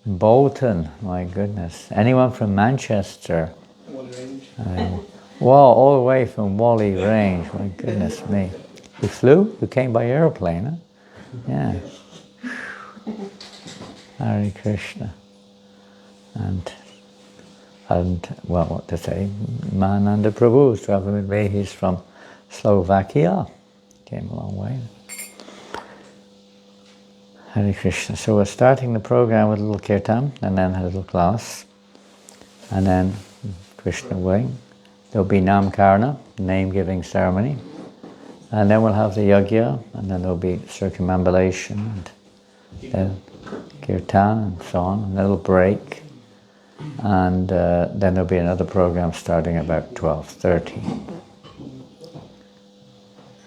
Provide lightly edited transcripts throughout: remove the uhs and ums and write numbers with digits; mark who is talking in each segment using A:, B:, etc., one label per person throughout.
A: Bolton, my goodness. Anyone from Manchester?
B: Wally Range.
A: Well, all the way from Wally Range, my goodness me. You flew? You came by airplane, huh? Yeah. Hare Krishna. And well, what to say, Mahananda Prabhu is traveling with me. He's from Slovakia. Came a long way. Hare Krishna. So we're starting the program with a little kirtan and then a little class. And then Krishna way. There'll be Namkarna, name-giving ceremony. And then we'll have the yajna, and then there'll be circumambulation, and then kirtan, and so on, and a little break. And then there'll be another program starting about 12:30.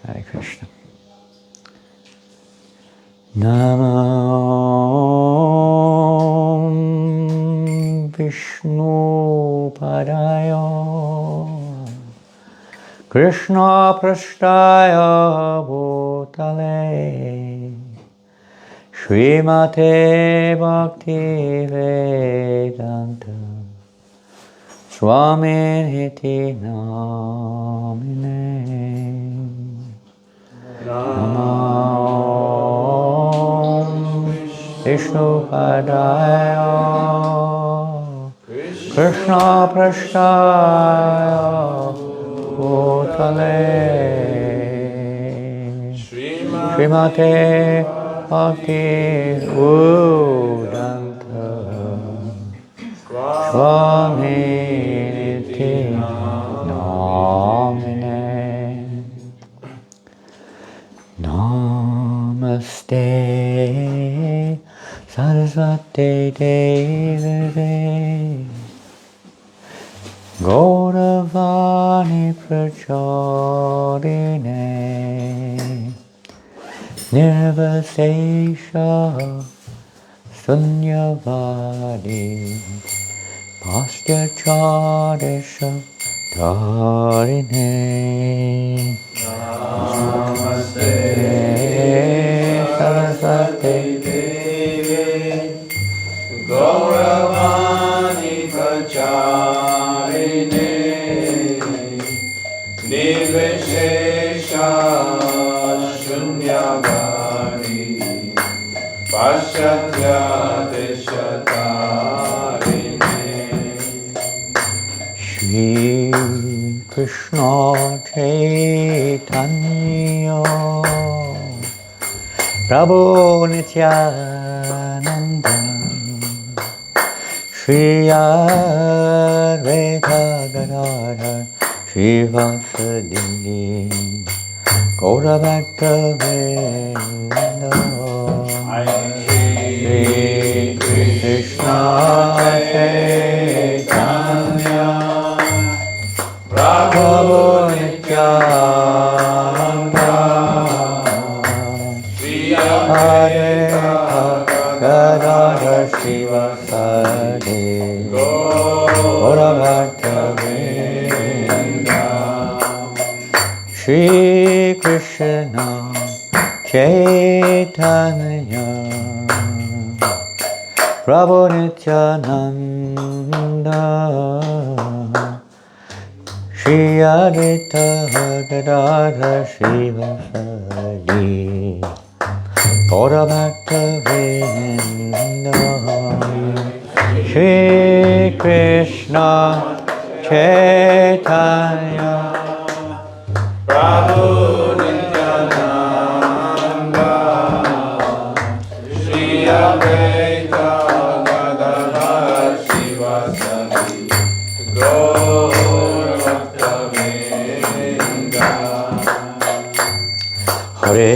A: Hare Krishna. Namo Vishnu Padaya Krishna Prasthaya Bhutale Srimate Bhakti Vedanta Swaminiti Namine Namo Vishnu Padaya Krishna Prasthaya Bhutale Srimate Bhakti Vedanta Swaminiti Namine Namaste Saraswati Devi Gauravani Prachadine Nirvasesha Sunyavadi Pastyachadesha Dharine Namaste Saraswati Devi Gauravani Pracharine Nirvishesha Shunyavadi Paschatyatishatarine Shri Krishna Chaitanya Prabhu Nityananda Shri Advaita Gadadhar Srivasadi Gauravakta Vrinda Shri Krishna Chaitanya Prabhu Nityananda Shri Advaita Gadadhar Srivasadi Gauravakta Vrinda Shri Krishna Chaitanya Prabhu Nityananda Shri Advaita Gadadhar Srivasadi Gauravakta Vrinda Shri Krishna Chaitanya Prabhu Nityananda Shri Advaita Gadadhar Srivasadi Gauravakta Vrinda Hare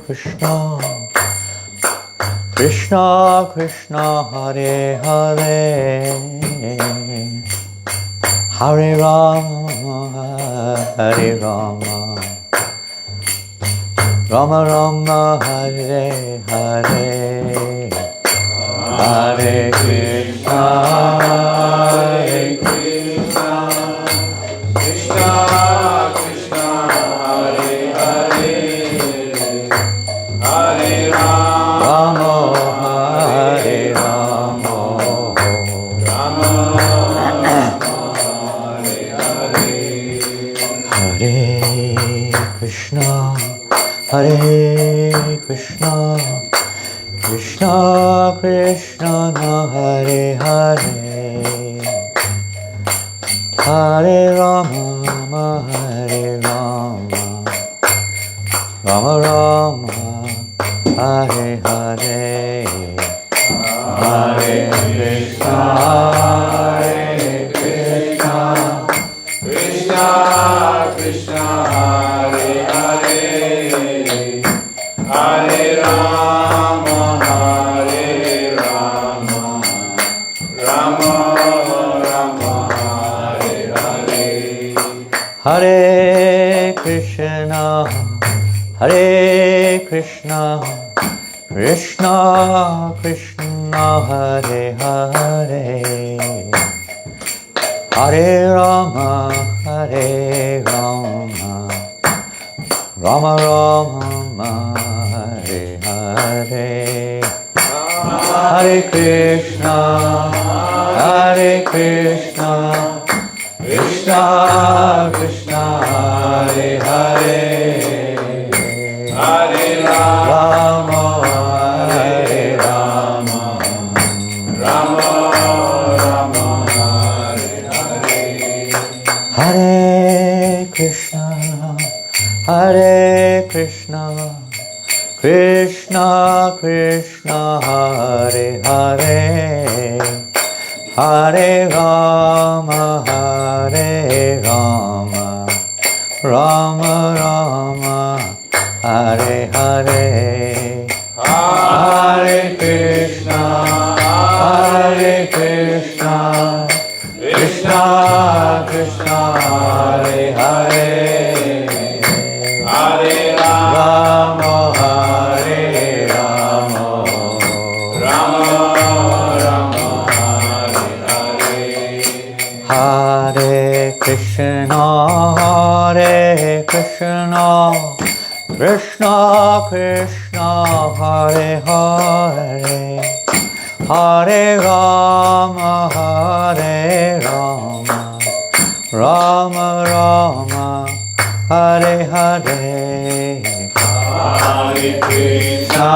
A: Krishna Krishna Krishna Hare Hare Hare Rama Rama Rama Hare Hare Hare Krishna Hare Krishna Krishna Krishna Hare Hare Hare Rama Krishna Krishna Hare Hare Hare Rama Hare Rama Rama Rama Hare Hare Hare Krishna Hare Krishna Krishna Krishna Hare Hare Hare Rama Hare Rama Rama Rama Hare Hare Hare Krishna Krishna Krishna Hare Hare Hare Rama Hare Rama Rama Rama Hare Hare Hare Krishna Krishna Krishna Hare Hare Hare Rama Hare Rama Rama Rama Hare Hare Hare Krishna Krishna Krishna Hare Hare Hare Rama Rama Rama Hare Hare Hare Krishna Krishna Krishna Hare Hare Hare Rama Hare Rama Rama Rama Hare Hare Hare Krishna Krishna Krishna Hare Hare Hare Rama Rama Rama Hare Hare Hare Krishna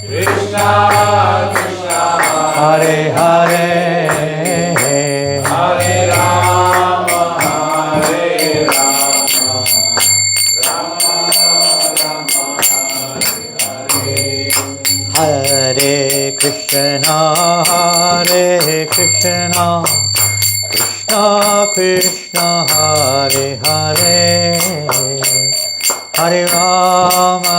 A: Krishna Krishna Hare Hare Hare Rama Hare Krishna Krishna Krishna Hare Hare Hare Rama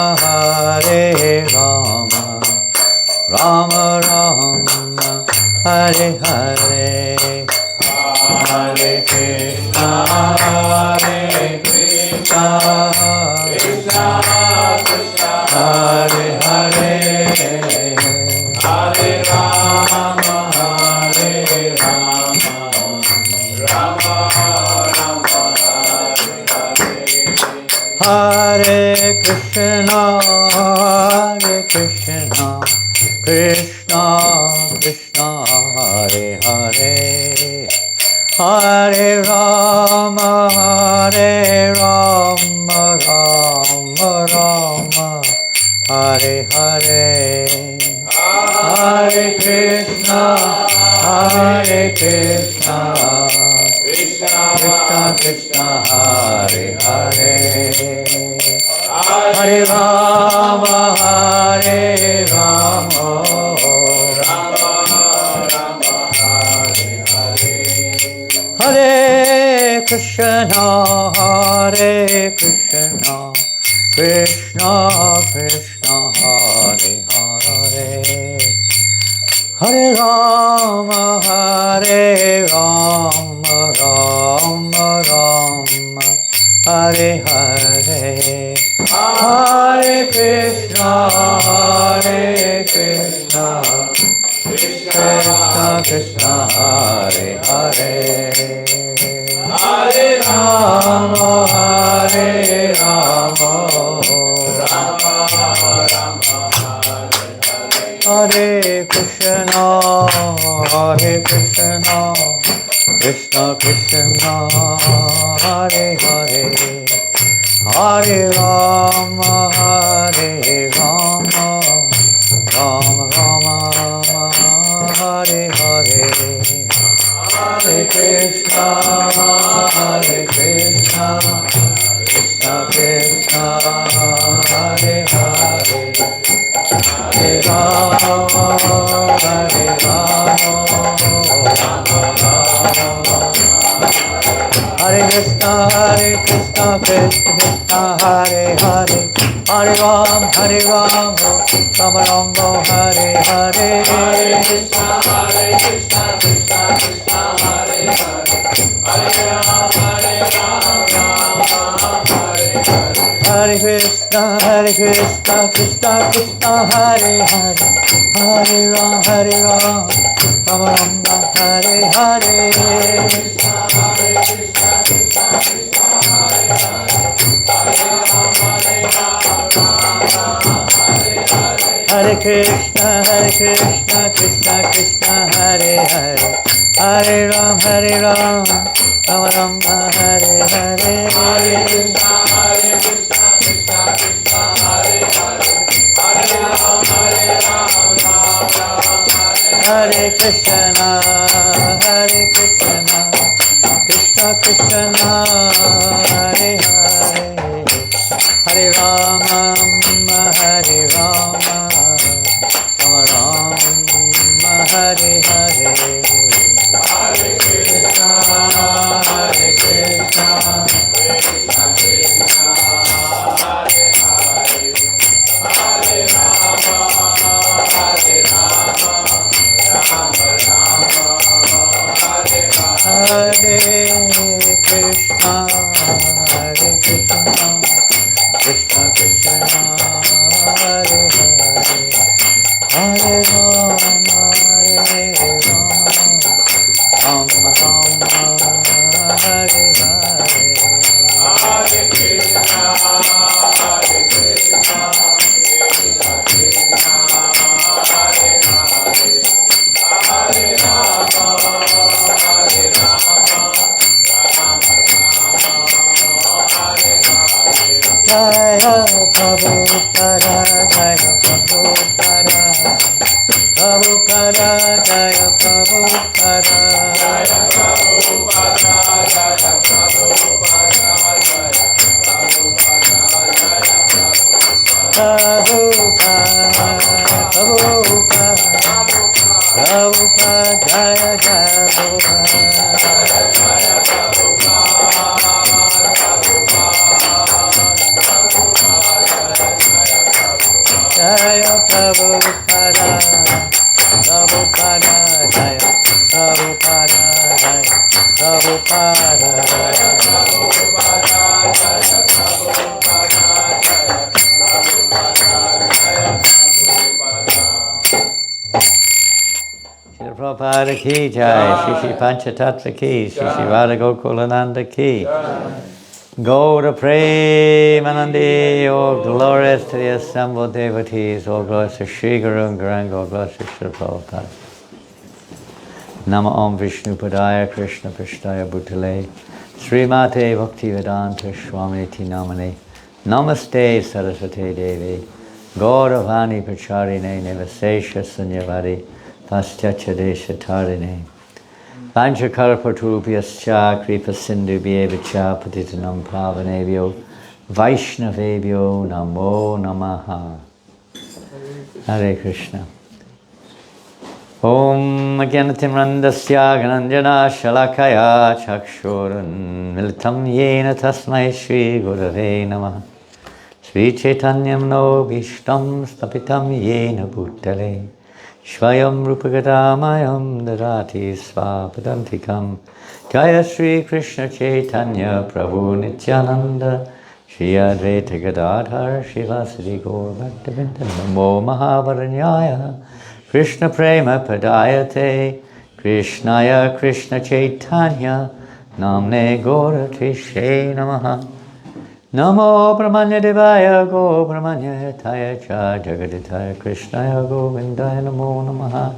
A: Rama Rama Hare Hare Hare Krishna Krishna Krishna Hare Hare Hare Rama Rama Rama Hare Krishna Krishna Krishna Hare Hare Hare Rama Rama Rama Hare Hare Hare Krishna Krishna Krishna Hare Hare Hare Rama Rama Rama Hare Hare Hare Krishna Krishna Krishna Hare Hare Hare Rama Rama Rama Hare Hare Hare Krishna Krishna Krishna Hare Hare Hare Rama Rama Rama Hare Krishna Krishna Krishna Hare Hare Hare Rama, Hare Rama, Rama Rama, Hare Hare, Hare Krishna, Krishna Krishna, Hare Hare, Hare Rama, Hare Rama, Hare Krishna, Krishna Krishna, Hare Hare, Hare Ram, Hare Ram, Rama Rama, Hare Hare, Hare Krishna, Krishna Krishna, Hare Hare, Hare Ram, Hare Ram, Hare Krishna, Krishna Krishna, Hare Hare, Hare Ram, Rama Rama, Hare Hare, Hare Krishna, Krishna Krishna, Hare Hare, Hare Ram, Rama Rama, Hare Hare, Hare Krishna, Krishna Krishna, Hare Hare, Hare Ram, Hare Krishna, Krishna Krishna, Hare Hare, Hare Rama, Hare Rama, Rama Rama, Hare Hare, Hare Krishna, Krishna Krishna, Hare Hare, Hare Rama, Hare Rama, Rama Rama, Hare Hare, Krishna, Krishna Krishna, Hare Hare, Hare Rama, Rama Rama, Hare Hare, Hare Krishna, Krishna Krishna, Hare Hare, Hare Rama, Hare Rama, Rama Rama, Hare Hare. Jaya Prabhupada, Jaya Prabhupada, Prabhupada, Jaya Prabhupada, Jaya Prabhupada, Jaya Prabhupada, Jaya Prabhupada, Jaya Prabhupada, Prabhupada, Jaya Jaya Prabhupada, Jaya Jaya Jaya Prabhupada, Prabhupada, Jaya Prabhupada, Jaya Prabhupada, Jaya Prabhupada, Jaya Prabhupada, Jaya Prabhupada, Jaya Prabhupada. Shri Prabhupada ki jai, Shri Panchatattva ki, Shri Radha Gokulananda ki. Gaura Premanandi, all glorious to the assembled devotees, all glorious to Shri Guru and Gauranga, all glorious to Shri Prabhupada. Nama Om Vishnu Padaya Krishna Prishtaya Bhutale Srimate Bhaktivedanta Swamiti Namane Namaste Saraswati Devi Gauravani Pacharine Nevasesha Sanyavari Paschacha Desha Tarine Panchakarpatrupyascha Kripa Sindhu Bhyevacha Patitanam Pavanebhyo Vaishnavebhyo Namo Namaha. Hare Krishna. Om Gyanatimrandasya Gananjana Shalakaya Chakshurun Militam Yena Tasmai Shri Gurave Namaha. Sri Chaitanyam No Bhishtam Stapitam Yena Bhutale Shvayam Rupagadamayam Dadati Svapadantikam. Jaya Sri Krishna Chaitanya Prabhu Nityananda Shri Advaita Gadadhar Shivasari Gaur Bhaktavinda Namo Mahavaranyaya Krishna Prema Padayate Krishnaya Krishna Chaitanya Namne Gora Trishe Namaha. Namo Brahmanya Devaya Go Brahmanya Taya Cha Jagaditaya Krishnaya Govindaya Namo Namaha.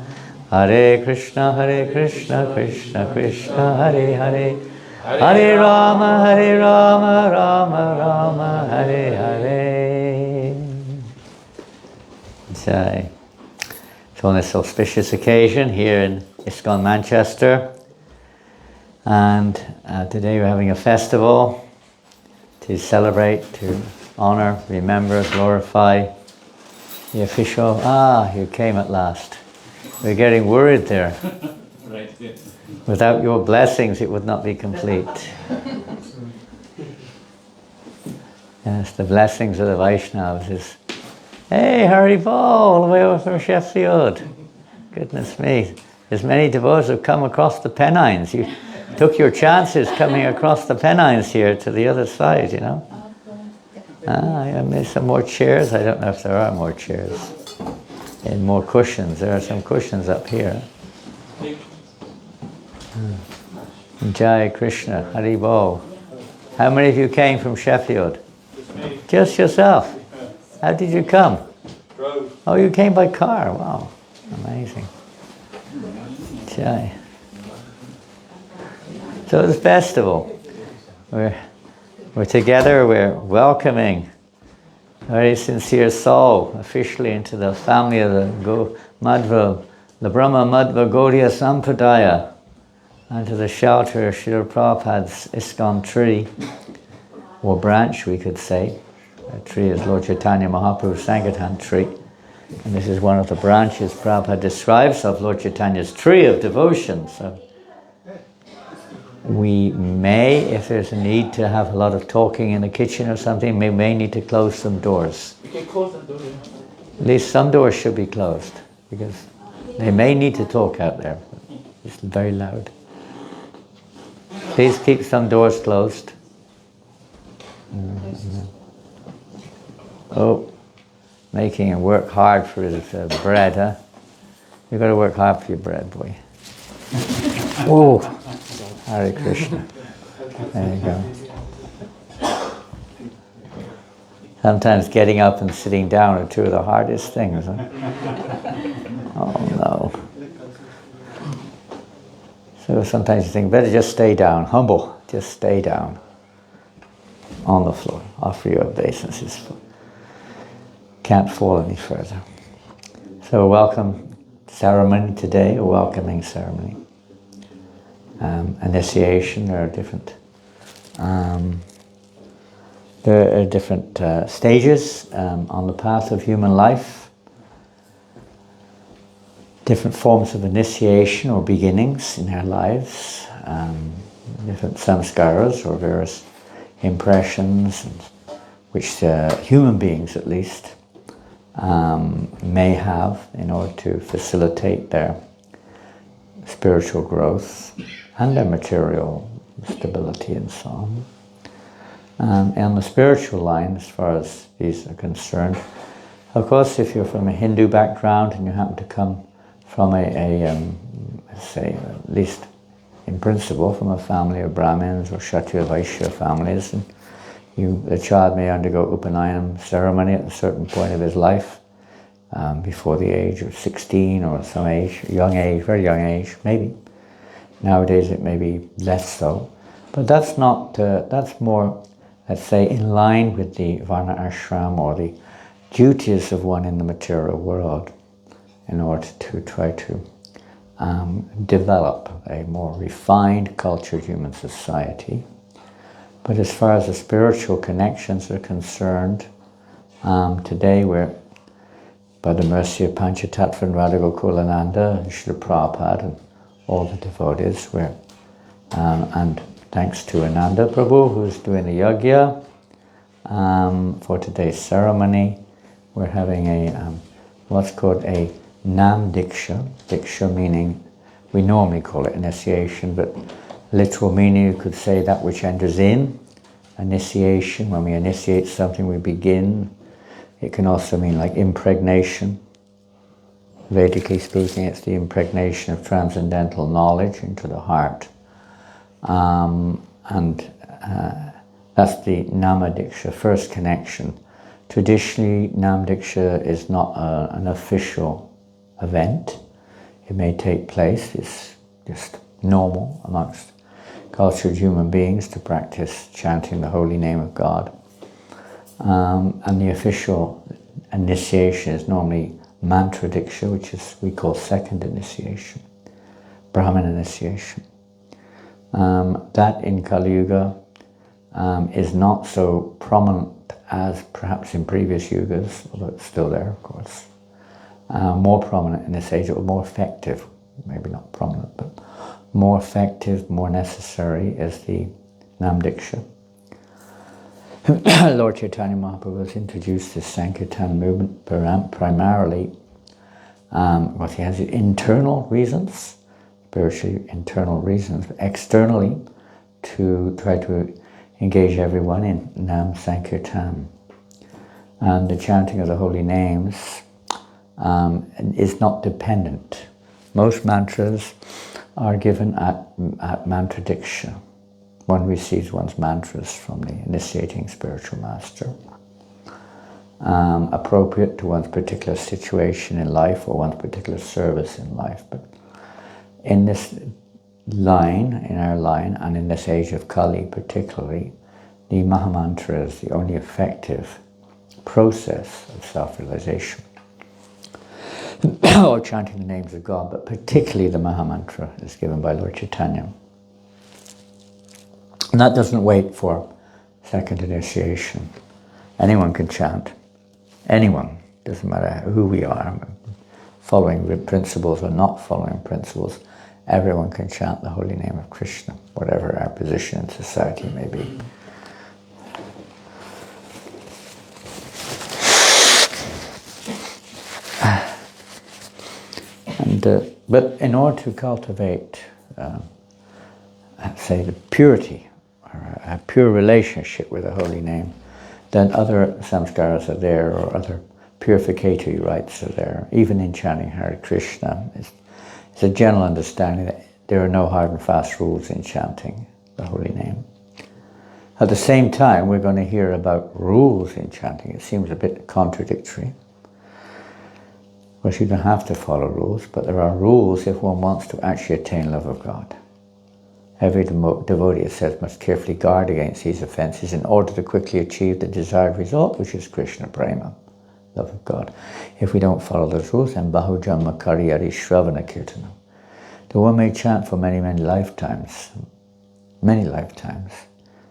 A: Hare Krishna Krishna Krishna Hare Hare Hare Rama, Rama Rama, Hare Hare. Jai. So on this auspicious occasion here in ISKCON Manchester, and today we're having a festival to celebrate, to honor, remember, glorify the official. You came at last. We're getting worried there.
B: Right.
A: Without your blessings, it would not be complete. Yes, the blessings of the Vaishnavas is, hey, Haribol, all the way over from Sheffield. Goodness me. There's many devotees who've come across the Pennines. You took your chances coming across the Pennines here to the other side, you know. I made some more chairs. I don't know if there are more chairs. And more cushions. There are some cushions up here. Jai Krishna, Haribol. How many of you came from Sheffield?
B: Just me.
A: Just yourself? How did you come?
B: Drove.
A: Oh, you came by car. Wow. Amazing. Jai. So this festival, we're together, we're welcoming a very sincere soul officially into the family of the Brahma Madhva Gaudiya Sampradaya, and to the shelter of Srila Prabhupada's ISKCON tree, or branch we could say. A tree is Lord Chaitanya Mahaprabhu's Sankirtan tree. And this is one of the branches Prabhupada describes of Lord Chaitanya's tree of devotion. So we may, if there's a need to have a lot of talking in the kitchen or something, we may need to close some doors.
B: You can close the door.
A: At least some doors should be closed, because they may need to talk out there. It's very loud. Please keep some doors closed. Oh, making him work hard for his bread, huh? You've got to work hard for your bread, boy. Oh, Hare Krishna. There you go. Sometimes getting up and sitting down are two of the hardest things, huh? Oh no. So sometimes you think, better just stay down, humble, just stay down on the floor, offer your obeisances. Can't fall any further. So a welcome ceremony today, a welcoming ceremony. Initiation, there are different stages on the path of human life. Different forms of initiation or beginnings in our lives, different samskaras or various impressions, which human beings at least may have in order to facilitate their spiritual growth and their material stability and so on. On the spiritual line, as far as these are concerned, of course, if you're from a Hindu background and you happen to come from say, at least in principle, from a family of Brahmins or Kshatriya Vaishya families, and the child may undergo Upanayana ceremony at a certain point of his life, before the age of 16 or some age, young age, very young age, maybe. Nowadays it may be less so. But that's not, that's more, let's say, in line with the Varna Ashram or the duties of one in the material world, in order to try to develop a more refined, cultured human society. But as far as the spiritual connections are concerned, today we're, by the mercy of Panchatattva and Radha Gokulananda and Srila Prabhupada and all the devotees, and thanks to Ananda Prabhu, who's doing the yajna for today's ceremony, we're having a what's called a Nam Diksha. Diksha meaning, we normally call it initiation, but literal meaning you could say that which enters in. Initiation, when we initiate something, we begin. It can also mean like impregnation. Vedically speaking, it's the impregnation of transcendental knowledge into the heart. That's the Nama Diksha, first connection. Traditionally, Nam Diksha is not an official event. It may take place, it's just normal amongst cultured human beings to practice chanting the holy name of God. And the official initiation is normally mantra diksha, which is we call second initiation, Brahman initiation. That in Kali Yuga is not so prominent as perhaps in previous yugas, although it's still there, of course. More prominent in this age, or more effective, maybe not prominent, but more effective, more necessary is the Nam Diksha. Lord Chaitanya Mahaprabhu has introduced this Sankirtan movement primarily, what he has internal reasons, spiritually internal reasons, but externally to try to engage everyone in Nam Sankirtan. And the chanting of the holy names is not dependent. Most mantras are given at mantra diksha. One receives one's mantras from the initiating spiritual master, appropriate to one's particular situation in life or one's particular service in life. But in this line, in our line, and in this age of Kali particularly, the Mahamantra is the only effective process of self-realization. Or chanting the names of God, but particularly the Mahamantra is given by Lord Chaitanya. And that doesn't wait for second initiation. Anyone can chant. Anyone. Doesn't matter who we are, following principles or not following principles. Everyone can chant the holy name of Krishna, whatever our position in society may be. But in order to cultivate, say, the purity, or a pure relationship with the holy name, then other samskaras are there, or other purificatory rites are there. Even in chanting Hare Krishna, it's a general understanding that there are no hard and fast rules in chanting the holy name. At the same time, we're going to hear about rules in chanting. It seems a bit contradictory. Of course, you don't have to follow rules, but there are rules if one wants to actually attain love of God. Every devotee, it says, must carefully guard against these offences in order to quickly achieve the desired result, which is Krishna Prema, love of God. If we don't follow those rules, then Bahu Janma Karyari Shravana Kirtana. The one may chant for many, many lifetimes,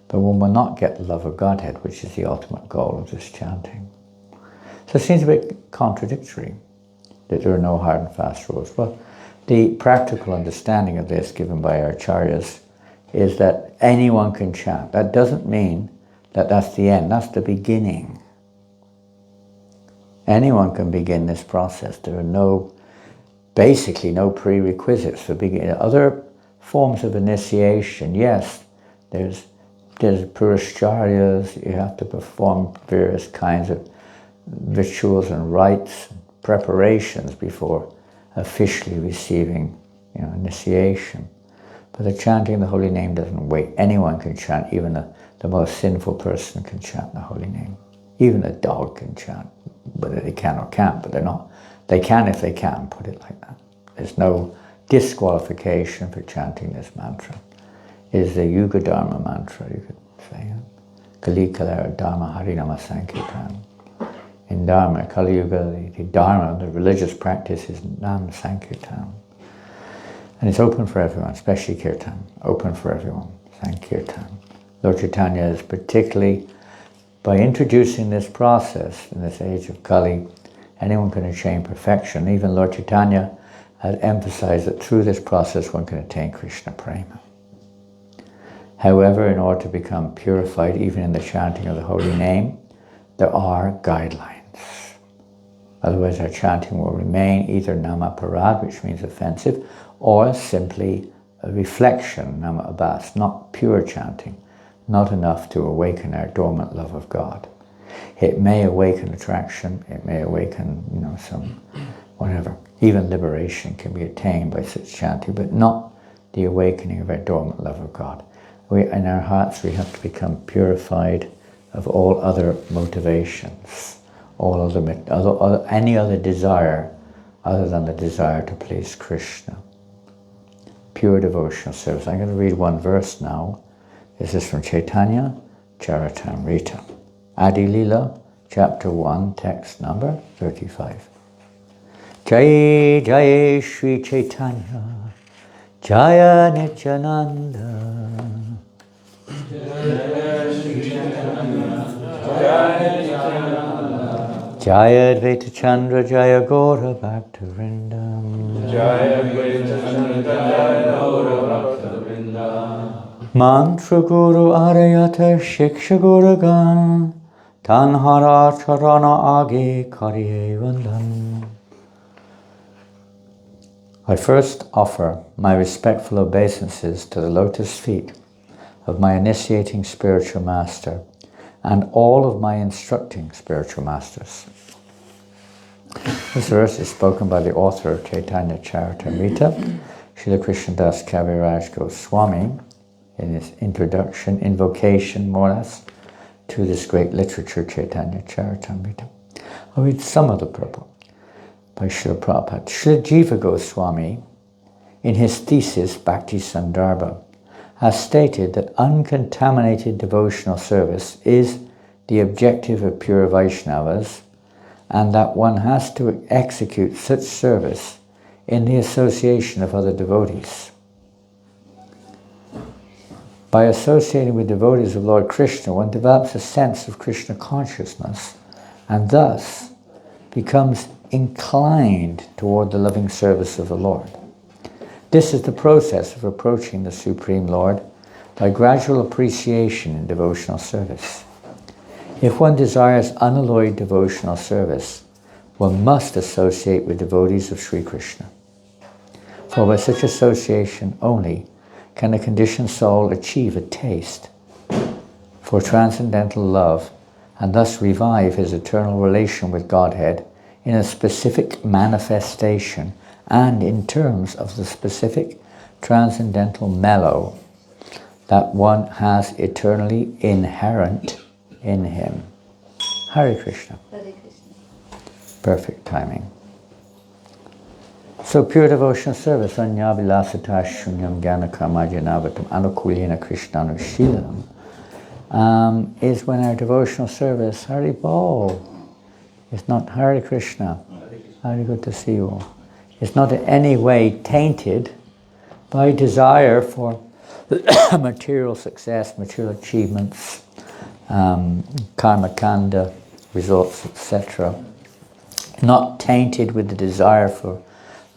A: but one will not get the love of Godhead, which is the ultimate goal of this chanting. So it seems a bit contradictory that there are no hard and fast rules. Well, the practical understanding of this given by our acharyas is that anyone can chant. That doesn't mean that that's the end, that's the beginning. Anyone can begin this process. There are basically no prerequisites for beginning. Other forms of initiation, yes, there's purushacharyas, you have to perform various kinds of rituals and rites, preparations before officially receiving initiation. But the chanting of the holy name doesn't wait. Anyone can chant. Even the most sinful person can chant the holy name. Even a dog can chant, whether they can or can't, but they can if they can, put it like that. There's no disqualification for chanting this mantra. It is the Yuga Dharma mantra, you could say. Kali Kalara Dharma Harinama Sankirtan. In Dharma, Kali Yuga, the Dharma, the religious practice is Nam Sankirtan. And it's open for everyone, especially Kirtan. Open for everyone, Sankirtan. Lord Chaitanya is particularly, by introducing this process in this age of Kali, anyone can attain perfection. Even Lord Chaitanya had emphasized that through this process one can attain Krishna Prema. However, in order to become purified, even in the chanting of the holy name, there are guidelines. Otherwise our chanting will remain either namaparad, which means offensive, or simply a reflection, nama abhas, not pure chanting, not enough to awaken our dormant love of God. It may awaken attraction, it may awaken, some whatever. Even liberation can be attained by such chanting, but not the awakening of our dormant love of God. In our hearts we have to become purified of all other motivations, any other desire other than the desire to please Krishna. pure devotional service. I'm going to read one verse now. This is from Chaitanya Charitamrita. Adi Lila, chapter 1, text number 35. Jai Jai Shri Chaitanya, Jaya Nityananda, Jaya Advaita Chandra, Jaya Gaura Bhaktivinoda,
B: Jaya Advaita Chandra, Jaya Gaura Bhaktivinoda.
A: Mantra Guru Arayata Shiksha Guru Gan, Tanhara Charana Age Kariye Vandan. I first offer my respectful obeisances to the lotus feet of my initiating spiritual master and all of my instructing spiritual masters. This verse is spoken by the author of Chaitanya Charitamrita, Srila Krishnadas Kaviraj Goswami, in his introduction, invocation, more or less, to this great literature, Chaitanya Charitamrita. I'll read some of the purport by Srila Prabhupada. Srila Jiva Goswami, in his thesis, Bhakti Sandarbha, has stated that uncontaminated devotional service is the objective of pure Vaishnavas, and that one has to execute such service in the association of other devotees. By associating with devotees of Lord Krishna, one develops a sense of Krishna consciousness and thus becomes inclined toward the loving service of the Lord. This is the process of approaching the Supreme Lord by gradual appreciation in devotional service. If one desires unalloyed devotional service, one must associate with devotees of Sri Krishna. For by such association only can a conditioned soul achieve a taste for transcendental love and thus revive his eternal relation with Godhead in a specific manifestation and in terms of the specific transcendental mellow that one has eternally inherent in him. Hare Krishna.
C: Hare Krishna.
A: Perfect timing. So pure devotional service, Anyabilasata Shunyam Jnana Karmajanavatam Anukulyena Krishnanushilam, is when our devotional service, Hari Bol, is not Hare Krishna. Very good to see you all. It's not in any way tainted by desire for material success, material achievements, karma kanda, results, etc. Not tainted with the desire for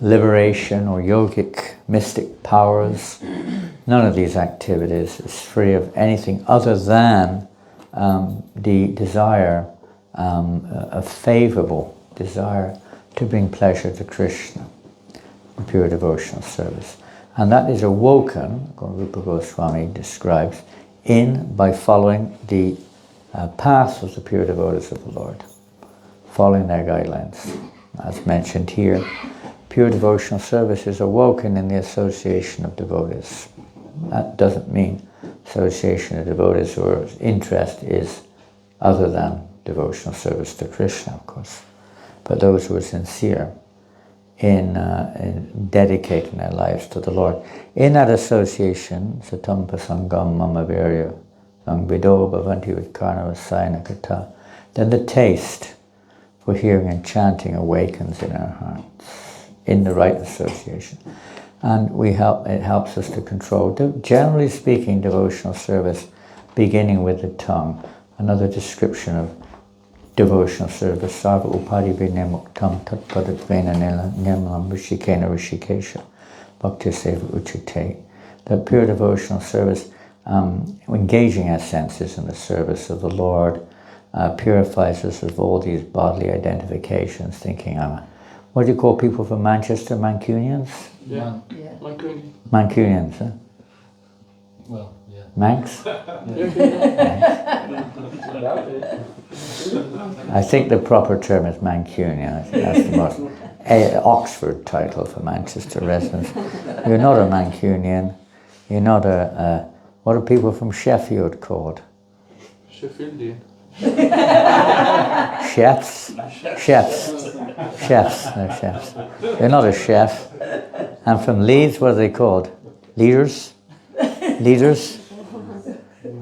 A: liberation or yogic mystic powers. None of these activities is free of anything other than the desire, a favorable desire to bring pleasure to Krishna, pure devotional service. And that is awoken, Rupa Goswami describes, by following the path of the pure devotees of the Lord, following their guidelines. As mentioned here, pure devotional service is awoken in the association of devotees. That doesn't mean association of devotees whose interest is other than devotional service to Krishna, of course, but those who are sincere in dedicating their lives to the Lord. In that association, satam pasangam mama virya sangvido bhavanti vidkarna vasayana kata, then the taste for hearing and chanting awakens in our hearts, in the right association. And it helps us to control, generally speaking, devotional service, beginning with the tongue. Another description of devotional service, sarva upadi vinamuktam tatpadatvena nirmalam rishikena rishikesha bhakti seva uchite. That pure devotional service, engaging our senses in the service of the Lord, purifies us of all these bodily identifications, thinking, what do you call people from Manchester? Mancunians?
B: Yeah.
C: Yeah.
B: Mancunian.
A: Mancunians, huh?
D: Well, yeah.
A: Manx? I think the proper term is Mancunian. I think that's the most Oxford title for Manchester residents. You're not a Mancunian. You're not what are people from Sheffield called?
B: Sheffieldian.
A: Chefs? Chefs. Chefs. They're chefs. You're not a chef. And from Leeds, what are they called? Leaders? Leaders?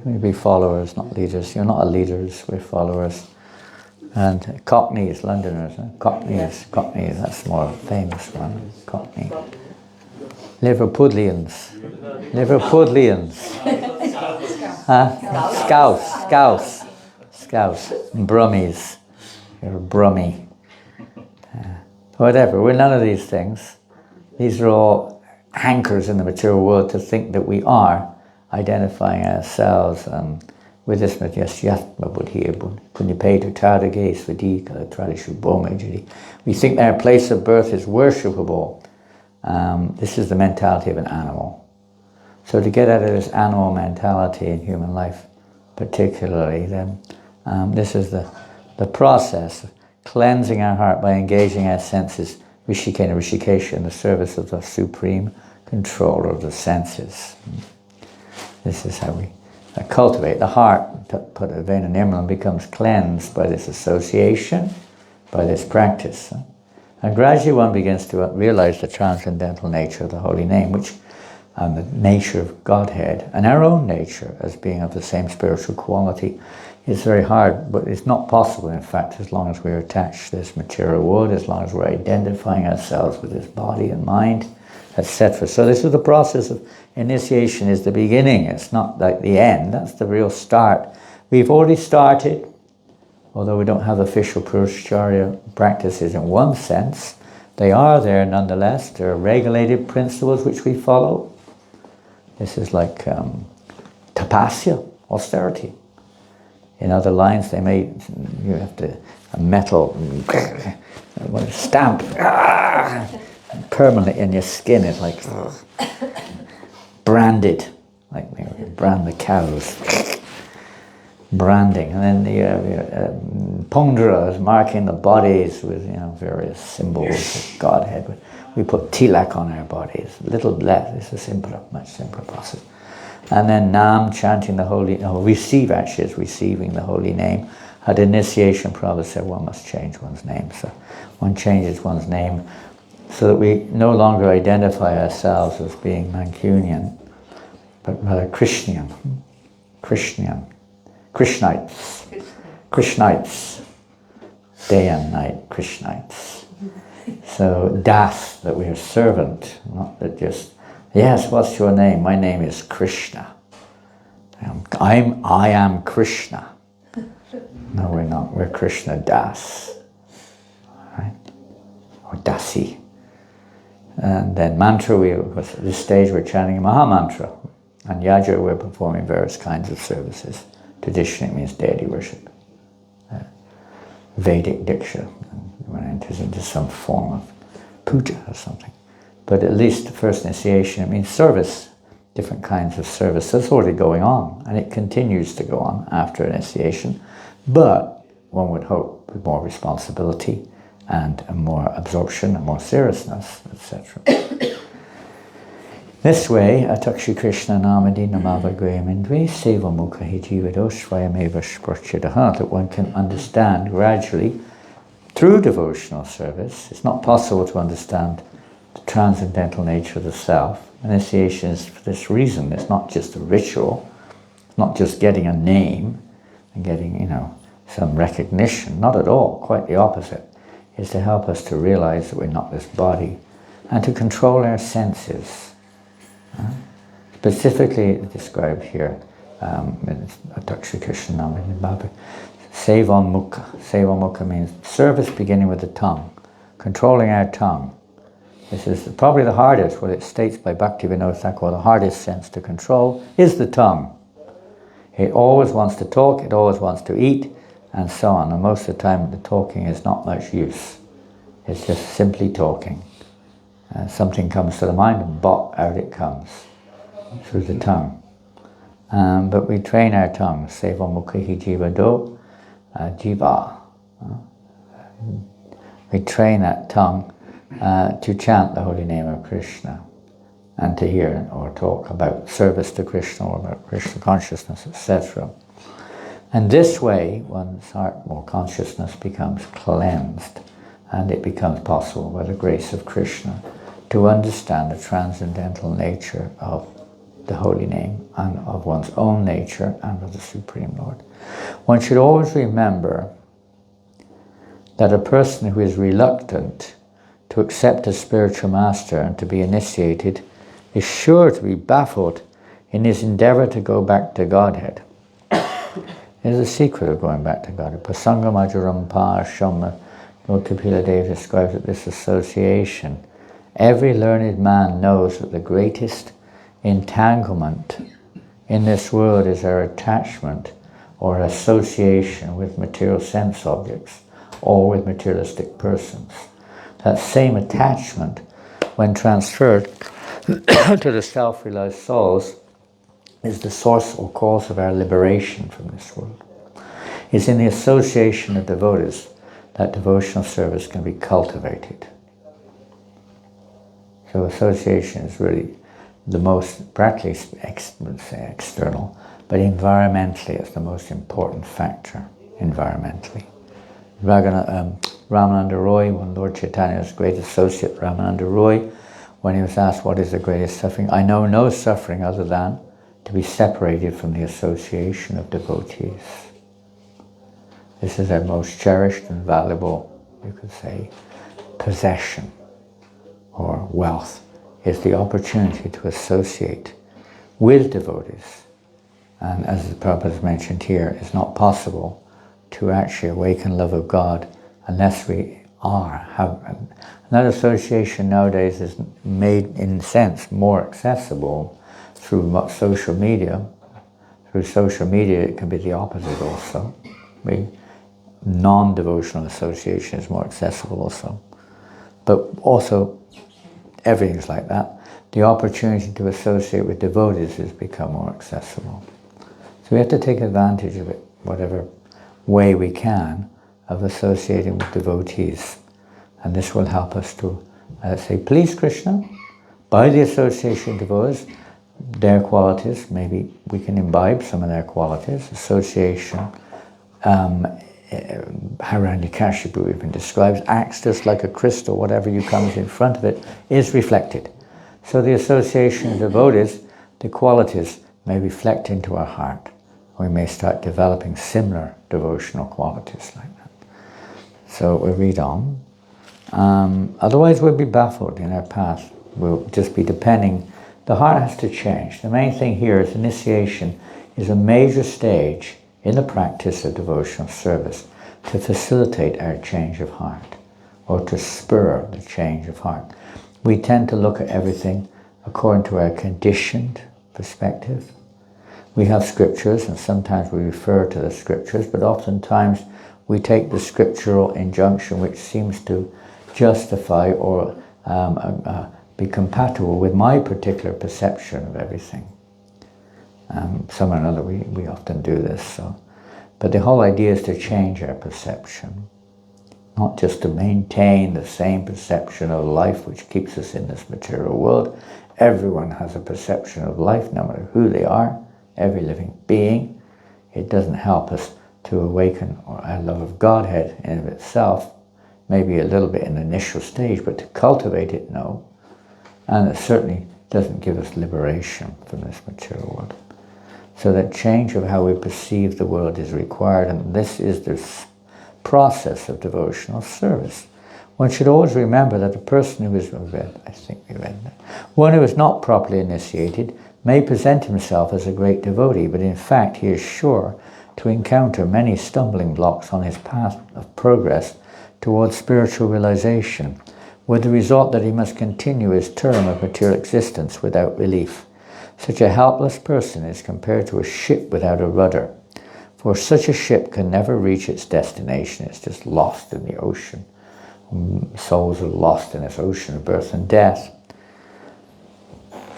A: Maybe followers, not leaders. You're not leaders, we're followers. And Cockneys, Londoners. Cockneys, that's the more famous one. Cockney. Liverpudlians. Scouse. Brummies. You're a Brummie. Whatever, we're none of these things. These are all anchors in the material world to think that we are identifying ourselves with this Yasyatma Buddhiyabun. Punyapeta Tadages Vidika Tradishubomajiri. We think our place of birth is worshipable. This is the mentality of an animal. So to get out of this animal mentality in human life, particularly, then this is the process of cleansing our heart by engaging our senses, Rishikesha, in the service of the supreme controller of the senses. This is how we cultivate the heart. Putavena Nirmalam becomes cleansed by this association, by this practice. And gradually one begins to realize the transcendental nature of the holy name, which the nature of Godhead, and our own nature as being of the same spiritual quality. It's very hard, but it's not possible, in fact, as long as we're attached to this material world, as long as we're identifying ourselves with this body and mind, etc. So this is the process of initiation, is the beginning. It's not like the end, that's the real start. We've already started, although we don't have official Purushacharya practices in one sense. They are there nonetheless. There are regulated principles which we follow. This is like tapasya, austerity. In other lines, you have to, a metal stamp permanently in your skin. It's like branded, like we brand the cows. Branding, and then the pondra is marking the bodies with various symbols of Godhead. We put tilak on our bodies. Little less. It's a simpler, much simpler process. And then Nam, chanting the holy, receiving the holy name. At initiation, Prabhupada said one must change one's name. So one changes one's name so that we no longer identify ourselves as being Mancunian, but rather Krishnian. Krishnites, day and night, Krishnites. So das, that we are servant, not that just, yes, what's your name? My name is Krishna. I am Krishna. No, we're not. We're Krishna Das, right? Or Dasi. And then mantra, at this stage we're chanting Maha Mantra. And Yaja, we're performing various kinds of services. Traditionally it means deity worship. Vedic Diksha, when it enters into some form of puja or something. But at least the first initiation, it means service, different kinds of service. That's already going on, and it continues to go on after initiation. But one would hope with more responsibility and more absorption and more seriousness, etc. This way, Atakshi Krishna Namadi Namava Goyamindri Seva Mukha Hijivido Swayameva Sprachadaha, that one can understand gradually through devotional service. It's not possible to understand the transcendental nature of the self. Initiation is for this reason. It's not just a ritual, it's not just getting a name and getting, some recognition. Not at all, quite the opposite. It's to help us to realize that we're not this body and to control our senses. Specifically described here, Atakshi Krishna Namadi Baba. Sevan Mukha. Sevan Mukha means service beginning with the tongue, controlling our tongue. This is probably the hardest, what it states by Bhaktivinoda Thakur, the hardest sense to control is the tongue. It always wants to talk, it always wants to eat, and so on. And most of the time the talking is not much use. It's just simply talking. Something comes to the mind and bop, out it comes through the tongue. But we train our tongue. Seva mukhi jiva do jiva. We train that tongue to chant the holy name of Krishna and to hear or talk about service to Krishna or about Krishna consciousness, etc. And this way one's heart or consciousness becomes cleansed, and it becomes possible by the grace of Krishna to understand the transcendental nature of the holy name and of one's own nature and of the Supreme Lord. One should always remember that a person who is reluctant to accept a spiritual master and to be initiated is sure to be baffled in his endeavor to go back to Godhead. It is a secret of going back to Godhead. Pasanga Majurampa Shama Lord Kapila Dev describes that this association, every learned man knows that the greatest entanglement in this world is our attachment or association with material sense objects or with materialistic persons. That same attachment, when transferred to the self-realized souls, is the source or cause of our liberation from this world. It's in the association of devotees that devotional service can be cultivated. So association is really the most, practically external, but environmentally it's the most important factor, environmentally. Ramananda Roy, one Lord Chaitanya's great associate, Ramananda Roy, when he was asked what is the greatest suffering, I know no suffering other than to be separated from the association of devotees. This is our most cherished and valuable, you could say, possession or wealth, is the opportunity to associate with devotees. And as the Prabhupada has mentioned here, it's not possible to actually awaken love of God unless we have. And that association nowadays is made, in a sense, more accessible through social media. Through social media, it can be the opposite also. Non-devotional association is more accessible also. But also, everything's like that. The opportunity to associate with devotees has become more accessible. So we have to take advantage of it, whatever way we can, of associating with devotees. And this will help us to, say, please Krishna, by the association of devotees, their qualities, maybe we can imbibe some of their qualities. Association, Hiranyakashipu even describes, acts just like a crystal. Whatever you comes in front of it is reflected. So the association of devotees, the qualities may reflect into our heart. We may start developing similar devotional qualities like that. So we read on. Otherwise we'll be baffled in our path. We'll just be depending. The heart has to change. The main thing here is initiation is a major stage in the practice of devotional service to facilitate our change of heart or to spur the change of heart. We tend to look at everything according to our conditioned perspective. We have scriptures and sometimes we refer to the scriptures, but oftentimes we take the scriptural injunction which seems to justify or be compatible with my particular perception of everything. Somehow or another we often do this. So. But the whole idea is to change our perception, not just to maintain the same perception of life which keeps us in this material world. Everyone has a perception of life, no matter who they are, every living being. It doesn't help us to awaken our love of Godhead in of itself, maybe a little bit in the initial stage, but to cultivate it, no. And it certainly doesn't give us liberation from this material world. So that change of how we perceive the world is required, and this is the process of devotional service. One should always remember that a person who is, one who is not properly initiated may present himself as a great devotee, but in fact he is sure to encounter many stumbling blocks on his path of progress towards spiritual realization, with the result that he must continue his term of material existence without relief. Such a helpless person is compared to a ship without a rudder, for such a ship can never reach its destination. It's just lost in the ocean. Souls are lost in this ocean of birth and death.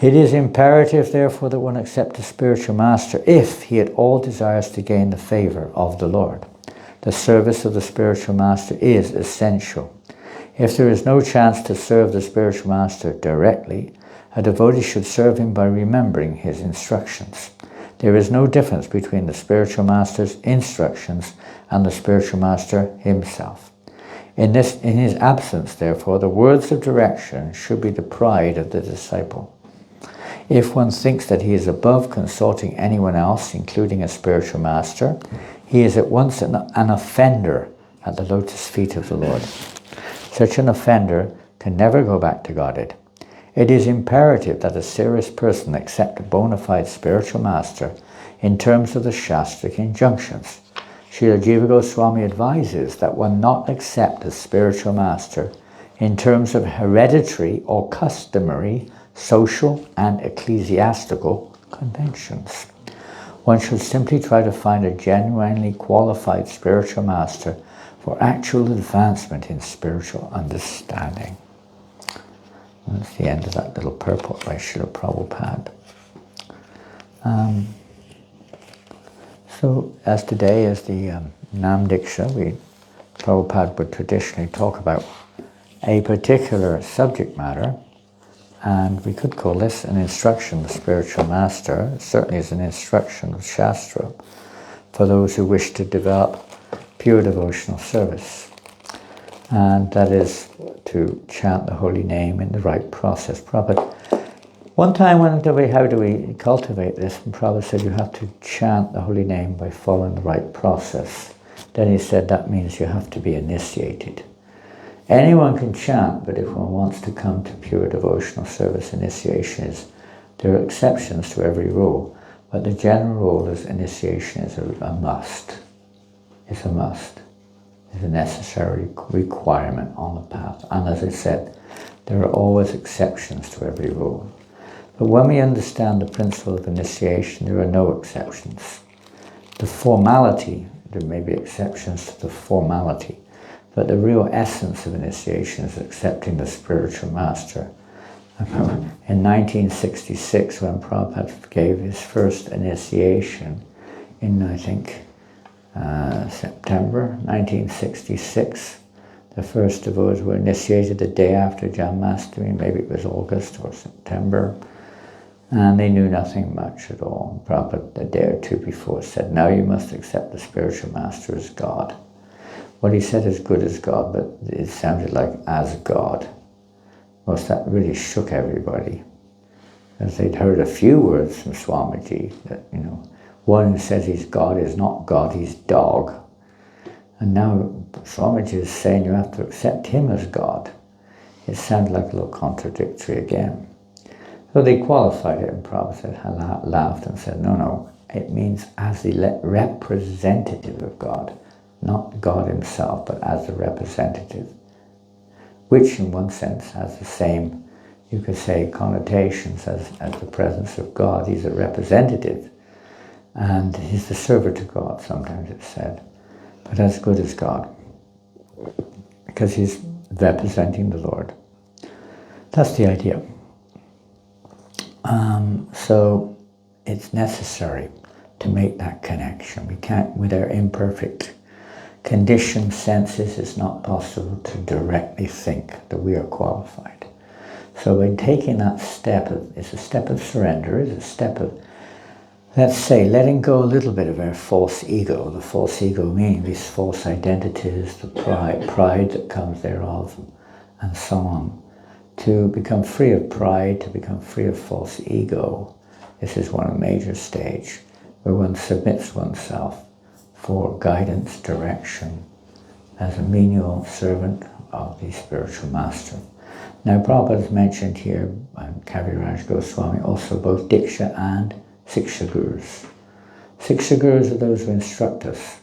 A: It is imperative, therefore, that one accept a spiritual master if he at all desires to gain the favor of the Lord. The service of the spiritual master is essential. If there is no chance to serve the spiritual master directly, a devotee should serve him by remembering his instructions. There is no difference between the spiritual master's instructions and the spiritual master himself. In his absence, therefore, the words of direction should be the pride of the disciple. If one thinks that he is above consulting anyone else, including a spiritual master, he is at once an offender at the lotus feet of the Lord. Such an offender can never go back to Godhead. It is imperative that a serious person accept a bona fide spiritual master in terms of the Shastric injunctions. Srila Jiva Goswami advises that one not accept a spiritual master in terms of hereditary or customary social and ecclesiastical conventions. One should simply try to find a genuinely qualified spiritual master for actual advancement in spiritual understanding. And that's the end of that little purport by Srila Prabhupada. So, as today is the Nam Diksha, Prabhupada would traditionally talk about a particular subject matter, and we could call this an instruction of spiritual master. It certainly is an instruction of Shastra for those who wish to develop pure devotional service. And that is to chant the holy name in the right process. Prabhupada, one time how do we cultivate this? And Prabhupada said you have to chant the holy name by following the right process. Then he said that means you have to be initiated. Anyone can chant, but if one wants to come to pure devotional service, initiation there are exceptions to every rule, but the general rule is initiation is a must. It's a must. It's a necessary requirement on the path. And as I said, there are always exceptions to every rule. But when we understand the principle of initiation, there are no exceptions. The formality, there may be exceptions to the formality, but the real essence of initiation is accepting the spiritual master. In 1966, when Prabhupada gave his first initiation in, I think, September 1966, the first devotees were initiated the day after Janmashtami, maybe it was August or September, and they knew nothing much at all. Prabhupada, a day or two before, said, now you must accept the spiritual master as God. What he said is good as God, but it sounded like as God. Well, that really shook everybody, because they'd heard a few words from Swamiji that, one who says he's God is not God, he's dog. And now Swamiji is saying you have to accept him as God. It sounded like a little contradictory again. So they qualified it, and Prabhupada laughed and said, no, it means as the representative of God, not God himself, but as the representative, which in one sense has the same, you could say, connotations as the presence of God. He's a representative, and he's the servant to God, sometimes it's said, but as good as God, because he's representing the Lord. That's the idea. So it's necessary to make that connection. We can't, with our imperfect conditioned senses, it's not possible to directly think that we are qualified. So by taking that step, it's a step of surrender, it's a step of, let's say, letting go a little bit of our false ego. The false ego meaning these false identities, the pride that comes thereof, and so on. To become free of pride, to become free of false ego, this is one major stage where one submits oneself for guidance, direction, as a menial servant of the spiritual master. Now, Prabhupada has mentioned here, Kaviraj Goswami, also both Diksha and Siksha Gurus. Siksha Gurus are those who instruct us.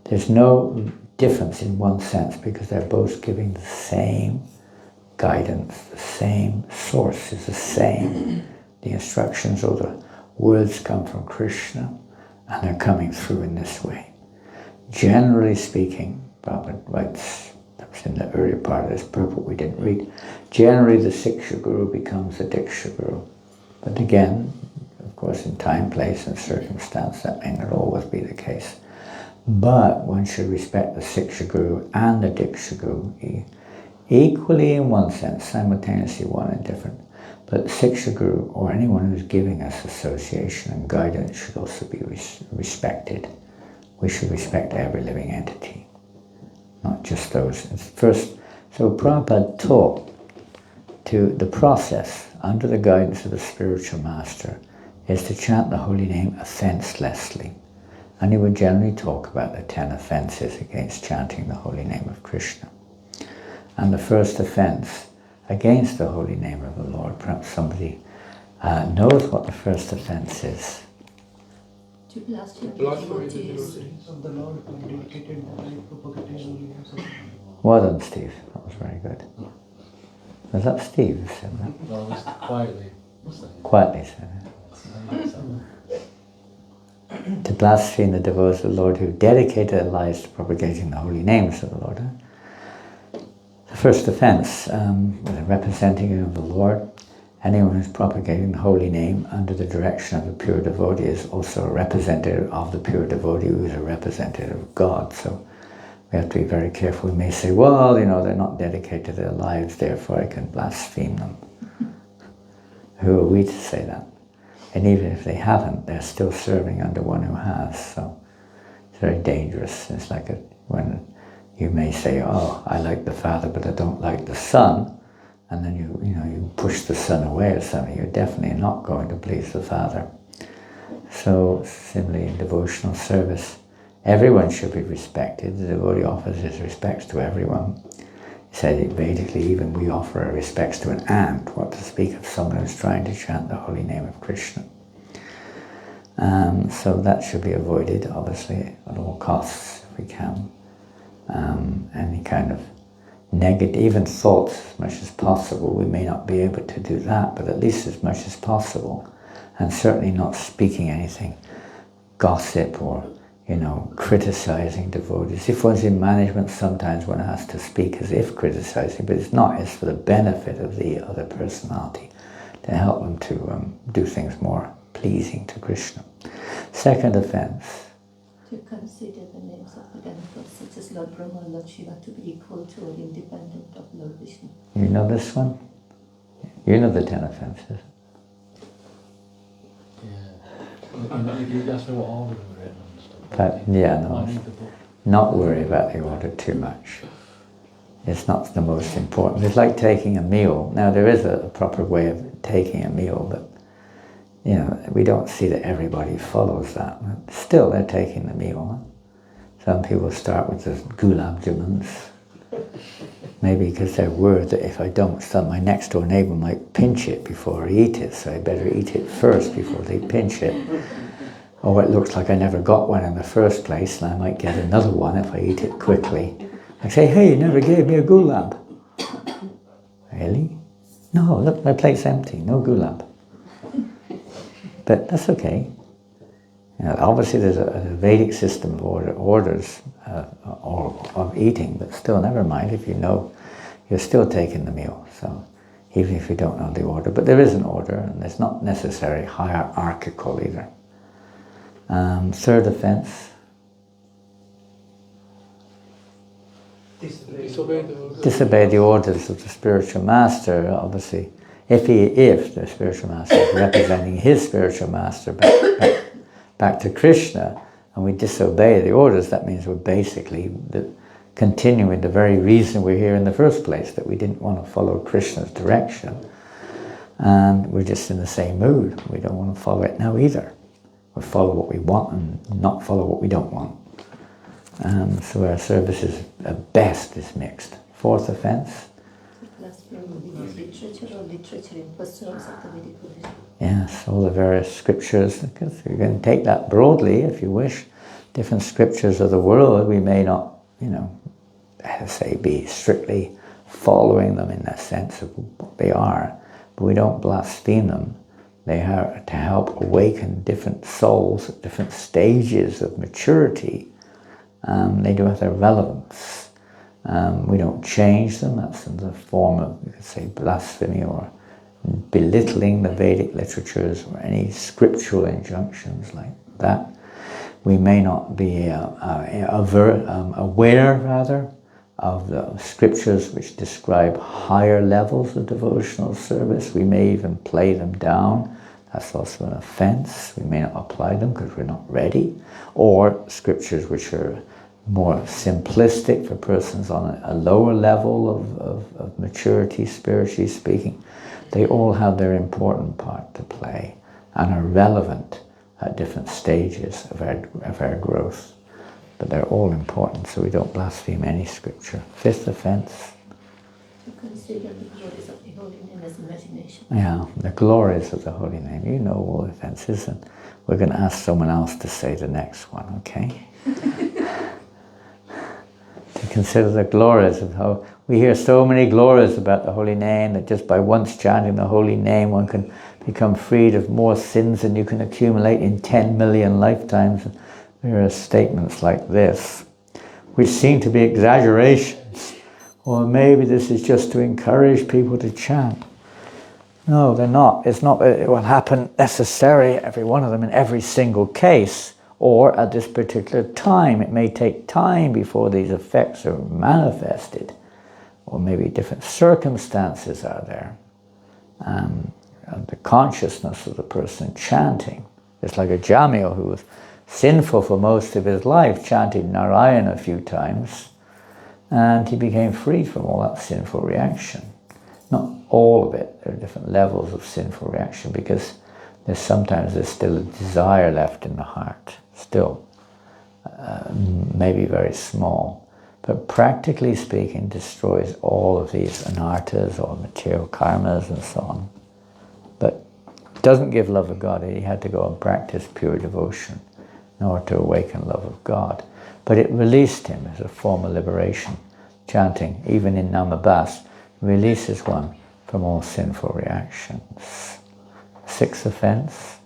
A: There's no difference in one sense because they're both giving the same guidance, the same source is the same. The instructions or the words come from Krishna and they're coming through in this way. Generally speaking, Prabhupada writes, that was in the earlier part of this purport we didn't read, generally the Siksha Guru becomes the Diksha Guru. But again, of course, in time, place and circumstance, that may not always be the case. But one should respect the Siksha Guru and the Diksha Guru equally in one sense, simultaneously one and different. But Siksha Guru, or anyone who's giving us association and guidance, should also be respected. We should respect every living entity. not just those. It's first, so Prabhupada taught to the process under the guidance of the spiritual master is to chant the holy name offenselessly. And he would generally talk about the 10 offenses against chanting the holy name of Krishna. And the first offense against the holy name of the Lord, perhaps somebody knows what the first offense is.
B: To blaspheme
C: Devotees of the Lord who dedicated their life to propagating holy names of God.
A: Well done, Steve. That was very good. Was that Steve who said that?
D: Well, just quietly.
A: Quietly said it. To blaspheme the devotees of the Lord who dedicated their lives to propagating the holy names of the Lord. The first offense, with a representative of the Lord, anyone who's propagating the holy name under the direction of a pure devotee is also a representative of the pure devotee who is a representative of God. So we have to be very careful. We may say, well, you know, they're not dedicated to their lives, therefore I can blaspheme them. Who are we to say that? And even if they haven't, they're still serving under one who has. So it's very dangerous. It's like when you may say, oh, I like the Father, but I don't like the Son. And then you push the Son away or something. You're definitely not going to please the Father. So similarly in devotional service, everyone should be respected. The devotee offers his respects to everyone. He said Vedically, even we offer our respects to an ant, what to speak of someone who's trying to chant the holy name of Krishna. So that should be avoided, obviously, at all costs, if we can. Any kind of negative, even thoughts, as much as possible. We may not be able to do that, but at least as much as possible. And certainly not speaking anything, gossip or criticizing devotees. If one's in management, sometimes one has to speak as if criticizing, but it's not. It's for the benefit of the other personality, to help them to do things more pleasing to Krishna. Second offense.
B: To consider the names of the demigods, such as Lord Brahma and Lord Shiva, to be equal to or independent of Lord Vishnu.
A: You know this one? You know the 10 offenses.
D: Yeah. You asked me what order we were in and stuff.
A: But, yeah, no.
D: I need the book.
A: Not worry about the order too much. It's not the most important. It's like taking a meal. Now, there is a proper way of taking a meal, but we don't see that everybody follows that. Still, they're taking the meal. Some people start with the gulab jamuns, maybe because they're worried that if I don't, my next door neighbor might pinch it before I eat it, so I better eat it first before they pinch it. Or it looks like I never got one in the first place, and I might get another one if I eat it quickly. I say, hey, you never gave me a gulab. Really? No, look, my plate's empty, no gulab. But that's okay. Obviously there's a Vedic system of orders of eating, but still, never mind if you're still taking the meal. So even if you don't know the order, but there is an order, and it's not necessarily hierarchical either. Third offense. Disobey the orders of the spiritual master, obviously. If the spiritual master is representing his spiritual master back to Krishna, and we disobey the orders, that means we're basically continuing the very reason we're here in the first place, that we didn't want to follow Krishna's direction. And we're just in the same mood. We don't want to follow it now either. We follow what we want and not follow what we don't want. So our service at best is mixed. Fourth offense.
B: Literature or literature in pursuance of the Vedic tradition.
A: Yes, all the various scriptures. Because you can take that broadly if you wish. Different scriptures of the world, we may not, be strictly following them in the sense of what they are, but we don't blaspheme them. They are to help awaken different souls at different stages of maturity. They do have their relevance. We don't change them. That's in the form of, you could say, blasphemy or belittling the Vedic literatures or any scriptural injunctions like that. We may not be aware, of the scriptures which describe higher levels of devotional service. We may even play them down. That's also an offense. We may not apply them because we're not ready. Or scriptures which are more simplistic for persons on a lower level of maturity, spiritually speaking. They all have their important part to play and are relevant at different stages of our growth. But they're all important, so we don't blaspheme any scripture. Fifth offense.
B: To consider the glories of the holy name as imagination.
A: Yeah, the glories of the holy name. You know all the offenses, and we're going to ask someone else to say the next one, okay? To consider the glories of how we hear so many glories about the holy name that just by once chanting the holy name one can become freed of more sins than you can accumulate in 10 million lifetimes. There are statements like this, which seem to be exaggerations, or maybe this is just to encourage people to chant. No, they're not. It's not that it will happen necessarily, every one of them, in every single case, or at this particular time. It may take time before these effects are manifested, or maybe different circumstances are there. The consciousness of the person chanting. It's like a Jamil who was sinful for most of his life, chanted Narayan a few times, and he became freed from all that sinful reaction. Not all of it. There are different levels of sinful reaction because there's still a desire left in the heart, still, maybe very small, but practically speaking destroys all of these anarthas or material karmas and so on. But doesn't give love of God. He had to go and practice pure devotion in order to awaken love of God. But it released him as a form of liberation. Chanting, even in Namabas, releases one from all sinful reactions. Sixth offense.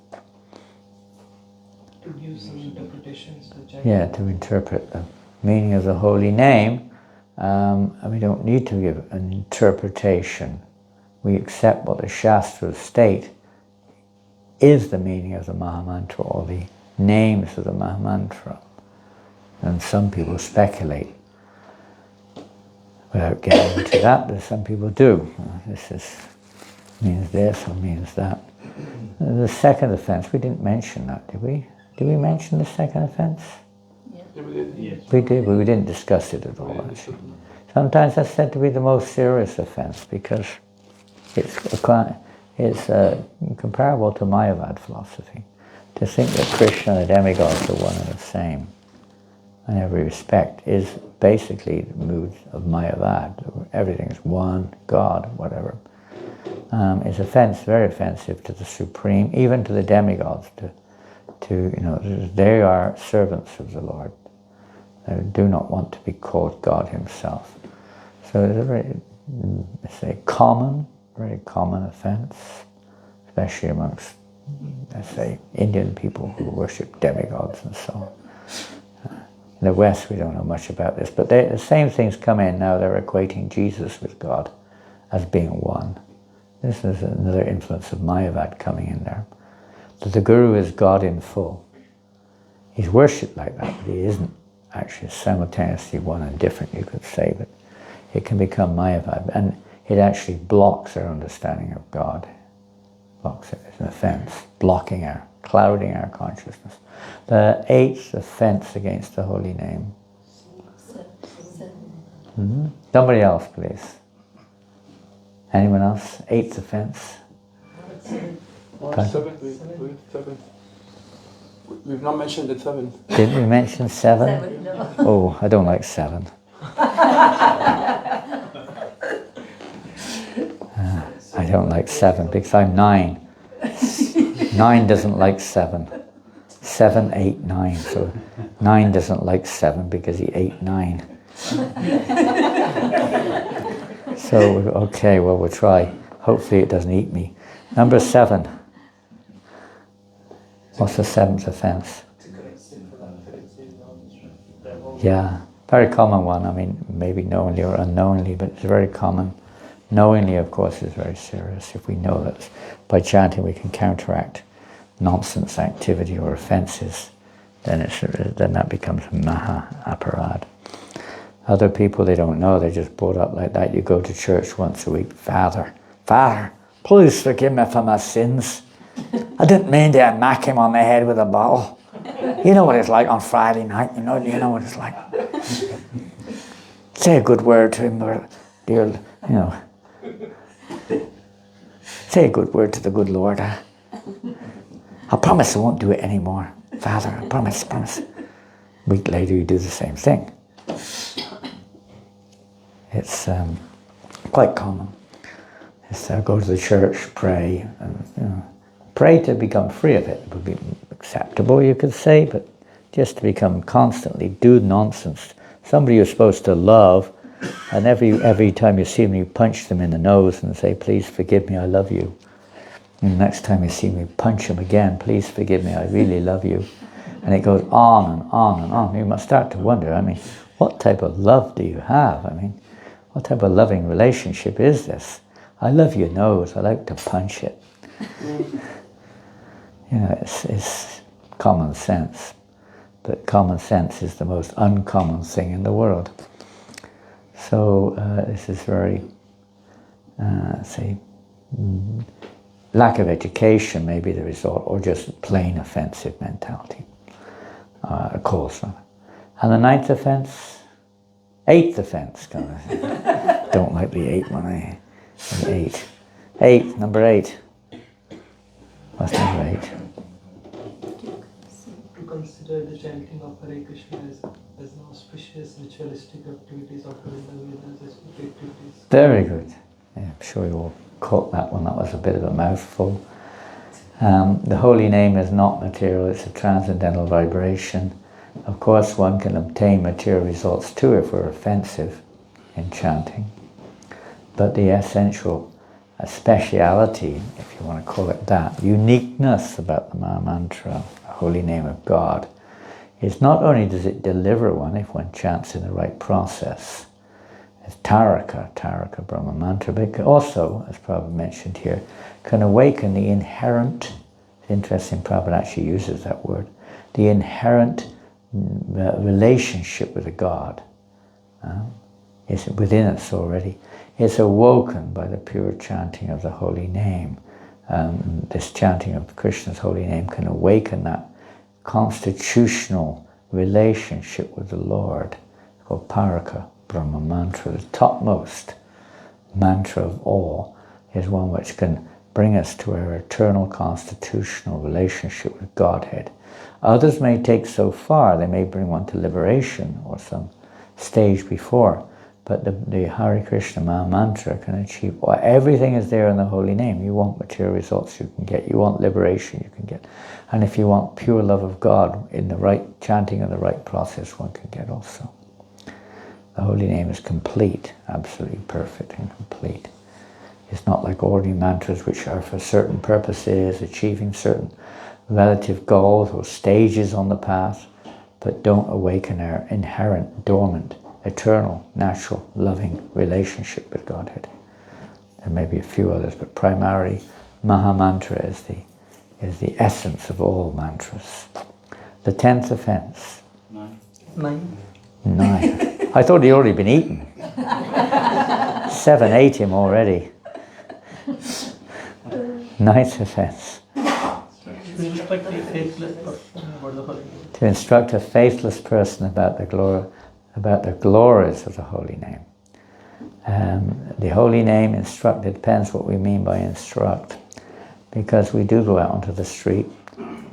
C: To give some interpretations.
A: Yeah, to interpret the meaning of the holy name. And we don't need to give an interpretation. We accept what the Shastras state is the meaning of the Mahamantra, or the names of the Mahamantra. And some people speculate. Without getting into that, but some people do. Means this or means that. The second offense, we didn't mention that, did we? Did we mention the second offense?
B: Yeah.
C: Yes.
A: We did, but we didn't discuss it at all, actually. Sometimes that's said to be the most serious offense because it's comparable to Mayavad philosophy. To think that Krishna and the demigods are one and the same in every respect is basically the mood of Mayavad. Everything is one, God, whatever. It's very offensive to the Supreme, even to the demigods. They are servants of the Lord. They do not want to be called God Himself. So it's a very common offense, especially amongst, let's say, Indian people who worship demigods and so on. In the West, we don't know much about this, but the same things come in now. They're equating Jesus with God as being one. This is another influence of Mayavad coming in there. That the Guru is God in full. He's worshipped like that, but he isn't actually simultaneously one and different, you could say, but it can become Mayavad, and it actually blocks our understanding of God. Blocks it. It's an offense, clouding our consciousness. The eighth offense against the holy name. Mm-hmm. Somebody else, please. Anyone else? Eighth offense.
E: Seven. We've not mentioned the seven.
A: Didn't we mention seven?
B: Seven, no.
A: Oh, I don't like seven. I don't like seven because I'm 9. 9 doesn't like 7. 7, 8, 9. So 9 doesn't like 7 because he ate 9. So, okay, well, we'll try. Hopefully it doesn't eat me. Number 7. What's the 7th offense? Yeah, very common one. I mean, maybe knowingly or unknowingly, but it's very common. Knowingly, of course, is very serious. If we know that by chanting we can counteract nonsense activity or offences, then that becomes maha aparad. Other people, they don't know, they're just brought up like that. You go to church once a week, Father, please forgive me for my sins. I didn't mean to smack him on the head with a bottle. You know what it's like on Friday night, you know what it's like. Say a good word to him, or dear, you know. Say a good word to the good Lord. I promise I won't do it anymore, Father. I promise. A week later, you do the same thing. It's quite common. It's go to the church, pray, and pray to become free of it. It would be acceptable, you could say, but just to become constantly do nonsense. Somebody you're supposed to love, and every time you see them, you punch them in the nose and say, please forgive me, I love you. And the next time you see me, punch them again, please forgive me, I really love you. And it goes on and on and on. You must start to wonder, what type of love do you have? What type of loving relationship is this? I love your nose, I like to punch it. It's common sense. But common sense is the most uncommon thing in the world. So this is very, lack of education may be the result, or just plain offensive mentality, cause rather. And the ninth offense, eighth offense, kind of thing. Don't like the eighth one, Number eight. What's number 8?
C: To consider the chanting of Hare Krishna as an auspicious ritualistic activities of awareness as activities.
A: Very good. Yeah, I'm sure you all caught that one. That was a bit of a mouthful. The holy name is not material, it's a transcendental vibration. Of course, one can obtain material results too if we're offensive in chanting. But the essential speciality, if you want to call it that, uniqueness about the Maha Mantra, the holy name of God, is not only does it deliver one if one chants in the right process, as Taraka Brahma Mantra, but also, as Prabhupada mentioned here, can awaken the inherent, it's interesting Prabhupada actually uses that word, the inherent relationship with the God. It's within us already. It's awoken by the pure chanting of the holy name. This chanting of Krishna's holy name can awaken that constitutional relationship with the Lord. It's called Paraka Brahma Mantra. The topmost mantra of all is one which can bring us to our eternal constitutional relationship with Godhead. Others may take so far, they may bring one to liberation or some stage before, but the Hare Krishna Maha Mantra can achieve, everything is there in the holy name. You want material results, you can get. You want liberation, you can get. And if you want pure love of God in the right chanting and the right process, one can get also. The holy name is complete, absolutely perfect and complete. It's not like ordinary mantras which are for certain purposes, achieving certain relative goals or stages on the path, but don't awaken our inherent, dormant, eternal, natural, loving relationship with Godhead. There may be a few others, but primarily Maha Mantra is the essence of all mantras. The 10th offense.
C: 9.
A: I thought he'd already been eaten. 7 ate him already. 9th offense. To instruct a faithless person about the glories of the holy name. The holy name instructed depends what we mean by instruct, because we do go out onto the street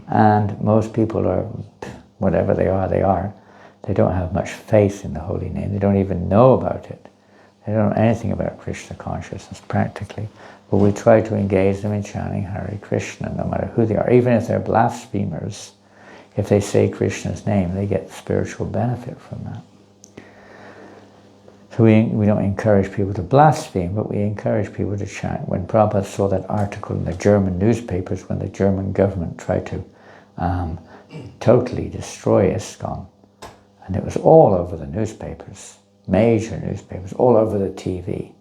A: and most people are, whatever they are, they don't have much faith in the holy name, they don't even know about it, they don't know anything about Krishna consciousness practically, but we try to engage them in chanting Hare Krishna no matter who they are, even if they're blasphemers. If they say Krishna's name, they get spiritual benefit from that. So we don't encourage people to blaspheme, but we encourage people to chant. When Prabhupada saw that article in the German newspapers when the German government tried to totally destroy ISKCON, and it was all over the newspapers, major newspapers, all over the TV.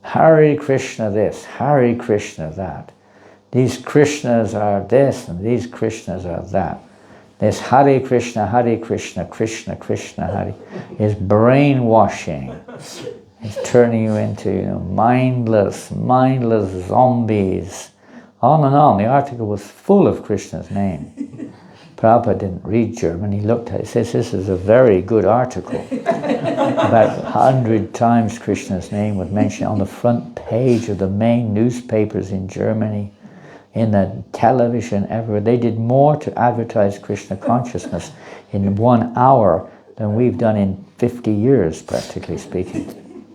A: Hare Krishna this, Hare Krishna that. These Krishnas are this and these Krishnas are that. This Hare Krishna, Krishna Krishna, Hare is brainwashing. It's turning you into mindless zombies. On and on. The article was full of Krishna's name. Prabhupada didn't read German. He looked at it, says, this is a very good article. About 100 times Krishna's name was mentioned on the front page of the main newspapers in Germany, in the television, everywhere. They did more to advertise Krishna consciousness in 1 hour than we've done in 50 years, practically speaking.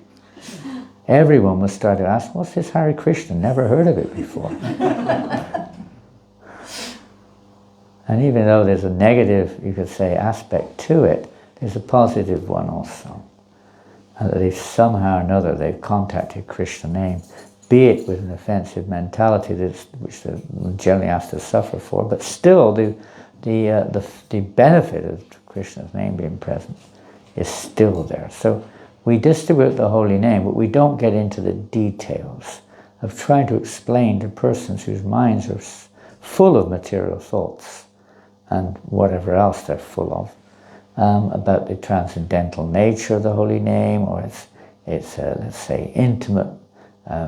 A: Everyone was starting to ask, what's this Hare Krishna? Never heard of it before. And even though there's a negative, you could say, aspect to it, there's a positive one also. And that if somehow or another they've contacted Krishna name, be it with an offensive mentality which they generally have to suffer for, but still the benefit of Krishna's name being present is still there. So we distribute the holy name, but we don't get into the details of trying to explain to persons whose minds are full of material thoughts and whatever else they're full of, about the transcendental nature of the holy name, or its let's say, intimate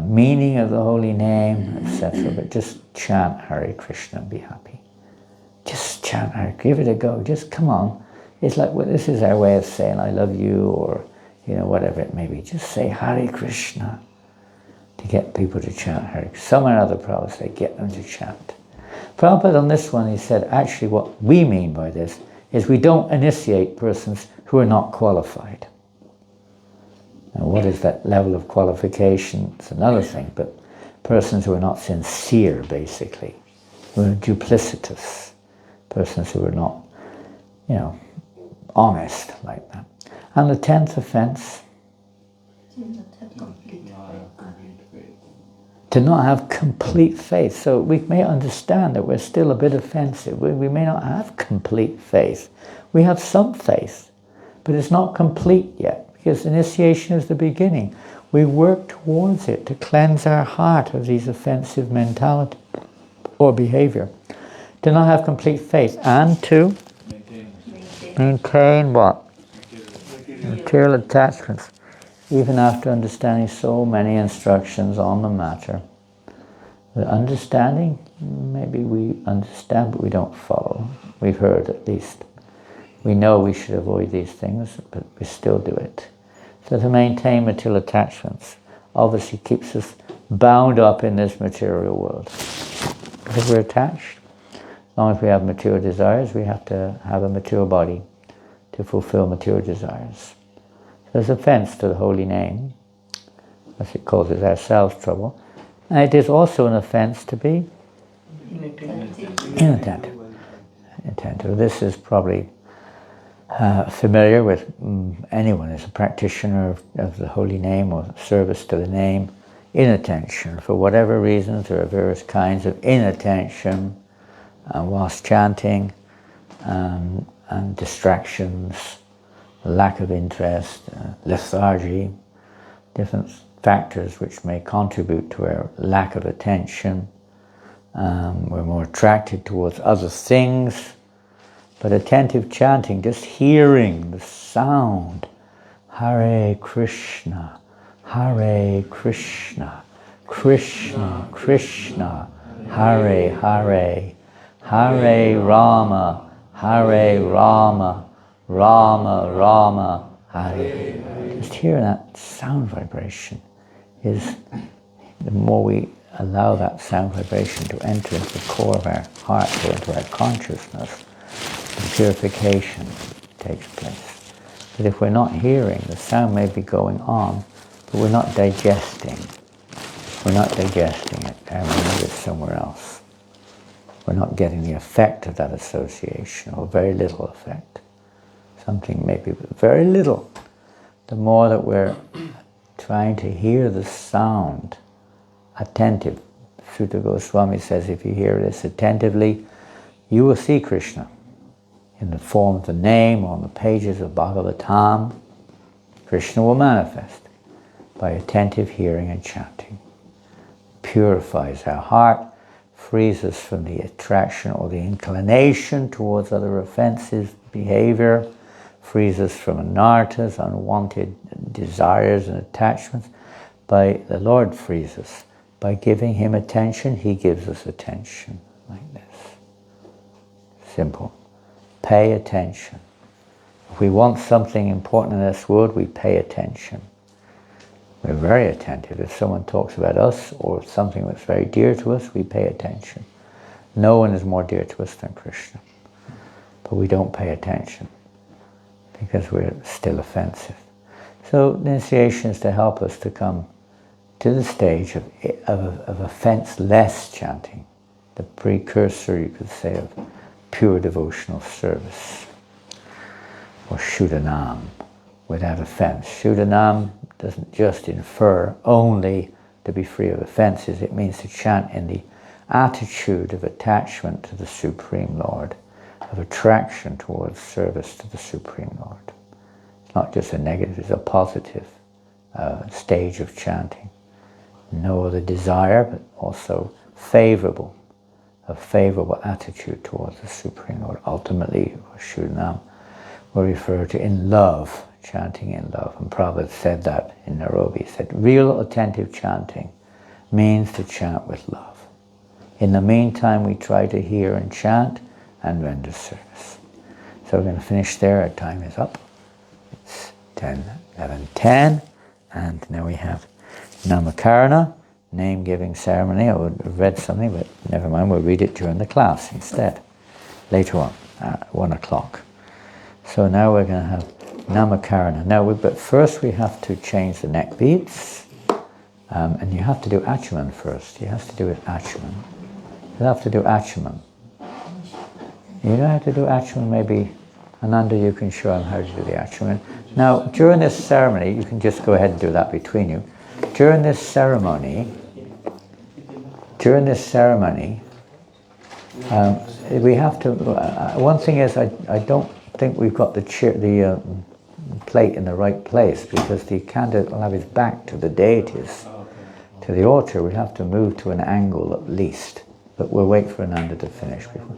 A: meaning of the holy name, etc. But just chant Hare Krishna and be happy. Just chant Hare, give it a go. Just come on. It's like, well, this is our way of saying I love you, or whatever it may be. Just say Hare Krishna to get people to chant Hare. Some or other Prabhupada say get them to chant. Prabhupada on this one, he said, actually what we mean by this is we don't initiate persons who are not qualified. Now what is that level of qualification? It's another thing, but persons who are not sincere, basically, who are duplicitous, persons who are not, honest like that. And the 10th offense, to not have complete faith. So we may understand that we're still a bit offensive. We may not have complete faith. We have some faith, but it's not complete yet, because initiation is the beginning. We work towards it to cleanse our heart of these offensive mentality or behavior. To not have complete faith and to maintain what? Material attachments. Even after understanding so many instructions on the matter. The understanding, maybe we understand but we don't follow. We've heard at least. We know we should avoid these things, but we still do it. So to maintain material attachments obviously keeps us bound up in this material world. Because we're attached. As long as we have material desires, we have to have a material body to fulfill material desires. There's offense to the holy name, as it causes ourselves trouble. And it is also an offense to be inattentive. This is probably familiar with anyone who's a practitioner of the holy name or service to the name. Inattention. For whatever reasons, there are various kinds of inattention whilst chanting, and distractions, lack of interest, lethargy, different factors which may contribute to our lack of attention. We're more attracted towards other things, but attentive chanting, just hearing the sound, Hare Krishna, Hare Krishna, Krishna Krishna, Hare Hare, Hare Rama, Hare Rama, Rama Rama, Hare. Just hear that sound vibration is, the more we allow that sound vibration to enter into the core of our heart, or into our consciousness, the purification takes place. But if we're not hearing, the sound may be going on, but we're not digesting. We're not digesting it. Our mind is somewhere else. We're not getting the effect of that association, or very little effect. Something maybe very little. The more that we're trying to hear the sound, attentive. Sutta Goswami says, if you hear this attentively, you will see Krishna in the form of the name or on the pages of Bhagavatam. Krishna will manifest by attentive hearing and chanting. Purifies our heart, frees us from the attraction or the inclination towards other offensive behavior, frees us from anarthas, unwanted desires and attachments. The Lord frees us. By giving Him attention, He gives us attention, like this. Simple. pay attention. If we want something important in this world, we pay attention. We're very attentive. If someone talks about us or something that's very dear to us, we pay attention. No one is more dear to us than Krishna. But we don't pay attention because we're still offensive. So the initiation is to help us to come to the stage of offense-less chanting, the precursor, you could say, of pure devotional service, or Shuddhanam, without offense. Shuddhanam doesn't just infer only to be free of offenses, it means to chant in the attitude of attachment to the Supreme Lord, of attraction towards service to the Supreme Lord. It's not just a negative, it's a positive stage of chanting. No other desire, but also favorable, a favorable attitude towards the Supreme Lord. Ultimately, Shuddhanam will refer to in love, chanting in love. And Prabhupada said that in Nairobi. He said, real attentive chanting means to chant with love. In the meantime, we try to hear and chant and render service. So we're going to finish there. Our time is up. It's 11:10, and now we have Namakarana, name-giving ceremony. I would have read something, but never mind, we'll read it during the class instead, later on, at 1 o'clock. So now we're going to have Namakarana. Now, but first we have to change the neck beads, and you have to do Achaman first. You have to do it Achaman. You have to do Achaman. You know how to do Achaman? Maybe Ananda, you can show him how to do the Achaman. Now, during this ceremony, you can just go ahead and do that between you. During this ceremony, we have to. One thing is, I don't think we've got the plate in the right place, because the candidate will have his back to the deities, to the altar. We have to move to an angle at least. But we'll wait for Ananda to finish before.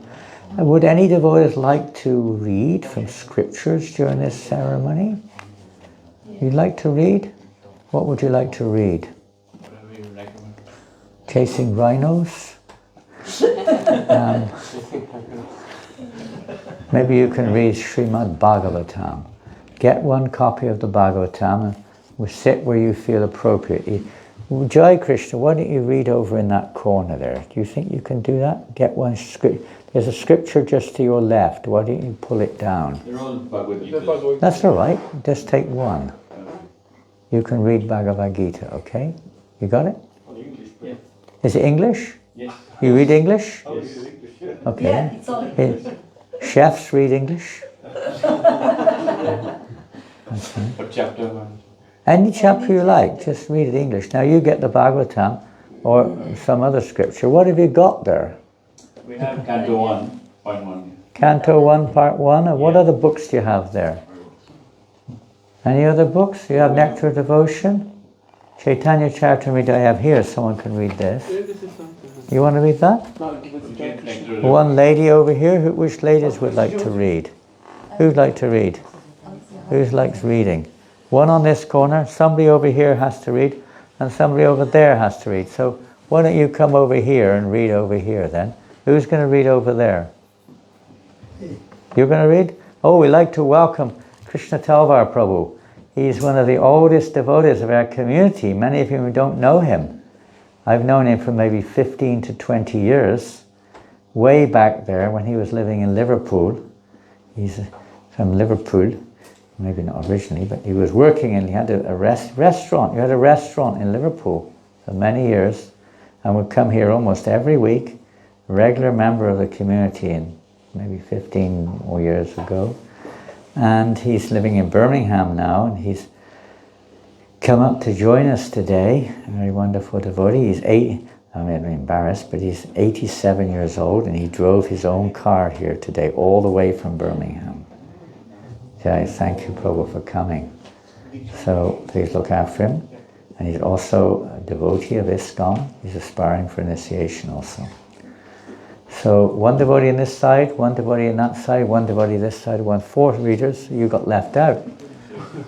A: Would any devotees like to read from scriptures during this ceremony? You'd like to read? What would you like to read?
D: Whatever you recommend.
A: Chasing rhinos? Maybe you can read Srimad Bhagavatam. Get one copy of the Bhagavatam and sit where you feel appropriate. Jai Krishna, why don't you read over in that corner there? Do you think you can do that? Get one script. There's a scripture just to your left. Why don't you pull it down?
D: They're all Bhagavad Gita.
A: That's all right. Just take one. You can read Bhagavad Gita, okay? You got it?
D: Yeah.
A: Is it English?
D: Yes.
A: You read English?
D: Yes.
A: Okay.
B: Yeah, it's all English.
A: Chefs read English?
D: What chapter one?
A: Any chapter you like, just read it English. Now you get the Bhagavatam or some other scripture. What have you got there?
D: We have Canto 1.1.
A: Canto 1, Part 1? And what other books do you have there? Any other books? You have Nectar of Devotion? Chaitanya Charitamrita I have here. Someone can read this. You want to read that? One lady over here. Which ladies would like to read? Who'd like to read? Who likes reading? One on this corner. Somebody over here has to read. And somebody over there has to read. So why don't you come over here and read over here then? Who's going to read over there? You're going to read? Oh, we'd like to welcome Krishna Talvar Prabhu. He's one of the oldest devotees of our community. Many of you don't know him. I've known him for maybe 15 to 20 years. Way back there when he was living in Liverpool. He's from Liverpool. Maybe not originally, but he was working and he had a restaurant. You had a restaurant in Liverpool for many years and would come here almost every week. Regular member of the community in maybe 15 more years ago. And he's living in Birmingham now, and he's come up to join us today. A very wonderful devotee. He's I'm embarrassed, but he's 87 years old, and he drove his own car here today, all the way from Birmingham. Jai, thank you, Prabhu, for coming. So please look after him. And he's also a devotee of ISKCON. He's aspiring for initiation also. So one devotee on this side, one devotee on that side, one devotee this side, 4 readers. You got left out.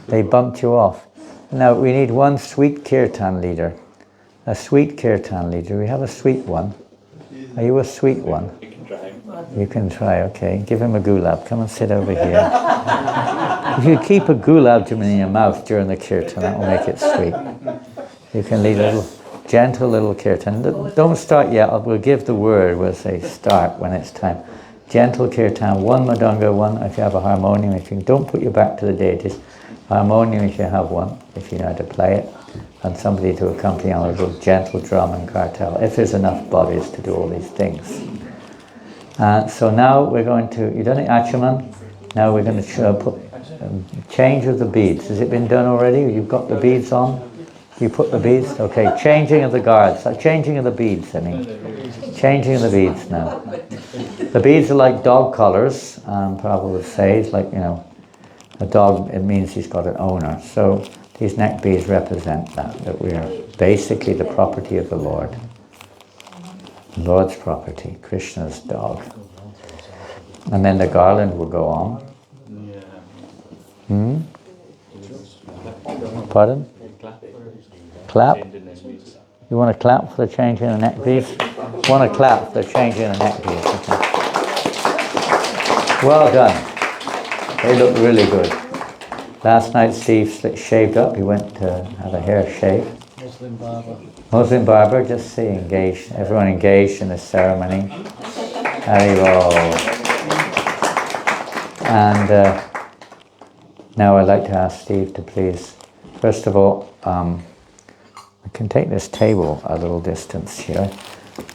A: They bumped you off. Now we need one sweet kirtan leader. A sweet kirtan leader. We have a sweet one. Are you a sweet one?
D: You can try.
B: gulab.
A: You can try, okay. Give him a gulab. Come and sit over here. If you keep a gulab in your mouth during the kirtan, that will make it sweet. You can lead a little, gentle little kirtan. Don't start yet. We'll give the word. We'll say start when it's time. Gentle kirtan, one madanga, one if you have a harmonium. If you don't put your back to the deities. Harmonium if you have one, if you know how to play it. And somebody to accompany on a little gentle drum and cartel, if there's enough bodies to do all these things. So now we're going to, you done it, Achaman? Now we're going to put change of the beads. Has it been done already? You've got the beads on? You put the beads? Okay, changing of the guards. Changing of the beads, I mean. Changing of the beads now. The beads are like dog collars, Prabhupada would say. It's like, a dog, it means he's got an owner. So these neck beads represent that we are basically the property of the Lord. The Lord's property, Krishna's dog. And then the garland will go on. Pardon? Clap? You want to clap for the changing of the neck beads? Want to clap for the changing of the neck beads? Okay. Well done. They look really good. Last night Steve shaved up. He went to have a hair shave.
D: Muslim barber.
A: Muslim barber, just see, engaged. Everyone engaged in the ceremony. Haribol. And now I'd like to ask Steve to please, first of all, I can take this table a little distance here.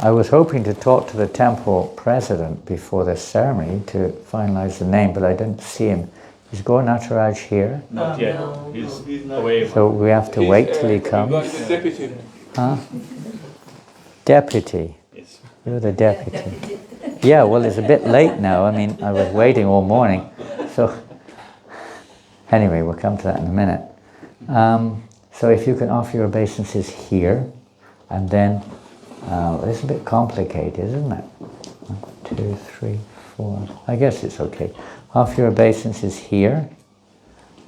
A: I was hoping to talk to the temple president before this ceremony to finalize the name, but I didn't see him. Is Gaur Nataraj here?
F: Not yet. He's away.
A: So we have to wait till he comes.
E: Deputy.
A: Huh? Deputy.
F: Yes.
A: You're the deputy. Yeah, well, it's a bit late now. I mean, I was waiting all morning. So, anyway, we'll come to that in a minute. So if you can offer your obeisances here, and then, it's a bit complicated, isn't it? 1, 2, 3, 4. I guess it's okay. Offer your obeisances here,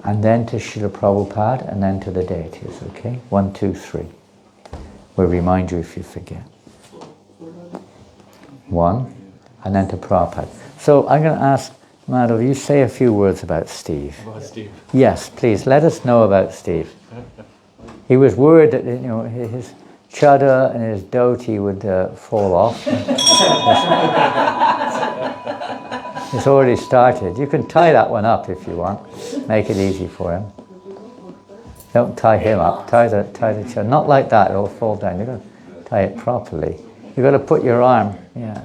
A: and then to Srila Prabhupada, and then to the deities, okay? 1, 2, 3. We'll remind you if you forget. 1, and then to Prabhupada. So I'm going to ask Madhav, you say a few words about Steve.
F: About Steve.
A: Yes, please, let us know about Steve. He was worried that his chadda and his dhoti would fall off. It's already started. You can tie that one up if you want. Make it easy for him. Don't tie him up. Tie the chadda. Not like that. It'll fall down. You've got to tie it properly. You've got to put your arm. Yeah.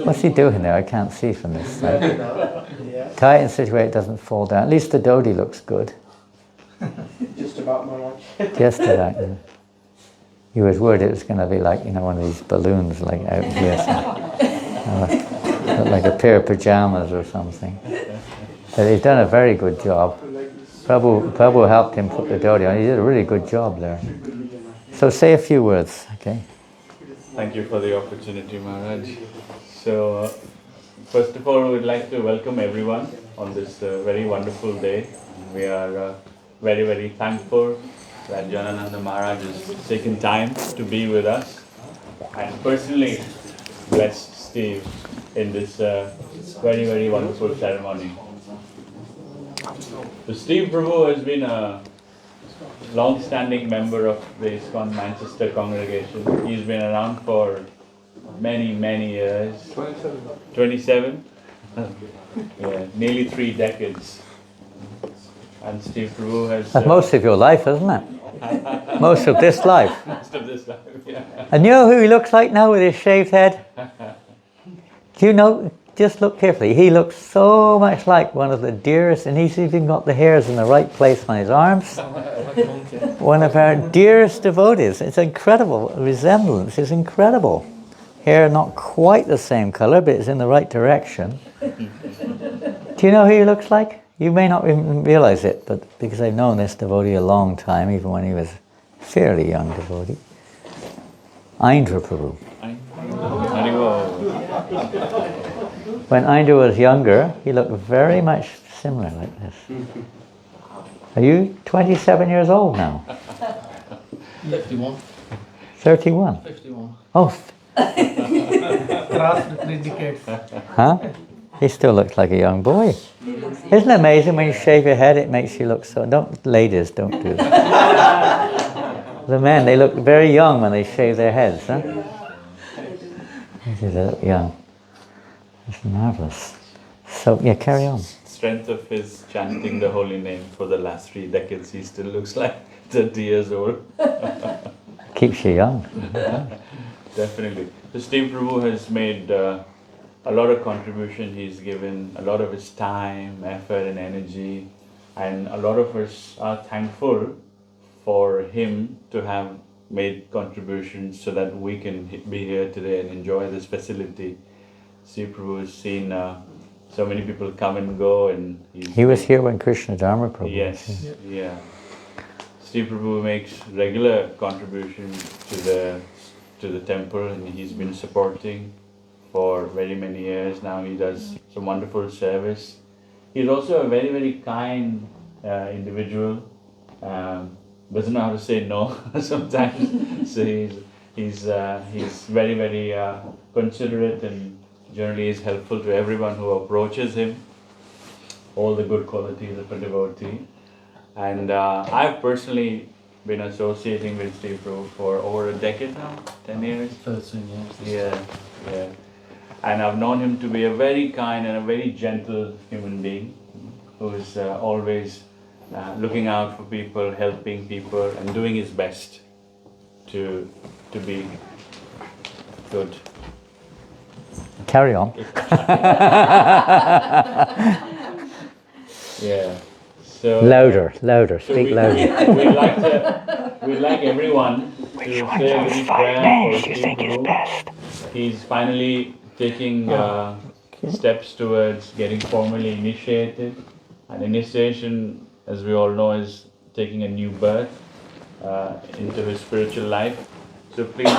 A: What's he doing there? I can't see from this side. Tie it in such a way it doesn't fall down. At least the dhoti looks good.
E: Just about my life.
A: Just about. Yeah. He was worried it was going to be like one of these balloons like out here. Like a pair of pajamas or something. But he's done a very good job. Prabhu helped him put the dhoti on. He did a really good job there. So say a few words, okay?
F: Thank you for the opportunity, Maharaj. So, first of all, we'd like to welcome everyone on this very wonderful day. We are very, very thankful that Janananda Maharaj has taken time to be with us and personally bless Steve in this very, very wonderful ceremony. So Steve Prabhu has been a long-standing member of the ISKCON Manchester congregation. He's been around for many, many years. 27? Yeah, nearly 3 decades. And Steve Prabhu has...
A: That's most of your life, isn't it? Most of this life.
F: Most of this life, yeah.
A: And you know who he looks like now with his shaved head? Do you know? Just look carefully. He looks so much like one of the dearest, and he's even got the hairs in the right place on his arms. One of our dearest devotees. It's incredible. Resemblance is incredible. Hair not quite the same color, but it's in the right direction. Do you know who he looks like? You may not even realize it, but because I've known this devotee a long time, even when he was a fairly young devotee. Indra Prabhu. When Indra was younger, he looked very much similar like this. Are you 27 years old now?
D: 51.
A: 31?
D: 51.
A: Oh,
C: crossed 3 decades.
A: Huh? He still looks like a young boy. Isn't it amazing when you shave your head, it makes you look so... Ladies, don't do that. The men, they look very young when they shave their heads, huh? They look young. It's marvellous. So, yeah, carry on.
F: Strength of his chanting the holy name for the last 3 decades, he still looks like 30 years old.
A: Keeps you young.
F: Definitely. So Steve Prabhu has made a lot of contribution. He's given a lot of his time, effort and energy, and a lot of us are thankful for him to have made contributions so that we can be here today and enjoy this facility. Steve Prabhu has seen so many people come and go, and
A: he was here when Krishna Dharma Prabhu
F: yes,
A: was here.
F: yeah. Steve Prabhu makes regular contribution to the temple, and he's been supporting for very many years now. He does some wonderful service. He's also a very, very kind individual. Doesn't know how to say no sometimes. So he's very, very considerate, and generally is helpful to everyone who approaches him. All the good qualities of a devotee. And I've personally been associating with Steve Prabhu for over a decade now, 10 years.
D: 13 years.
F: Yeah. And I've known him to be a very kind and a very gentle human being who is always looking out for people, helping people, and doing his best to be good.
A: Carry on.
F: Yeah. So
A: Louder, speak louder.
F: We'd like everyone to say a little prayer for Steve Prabhu. He's finally taking steps towards getting formally initiated. And initiation, as we all know, is taking a new birth into his spiritual life. So please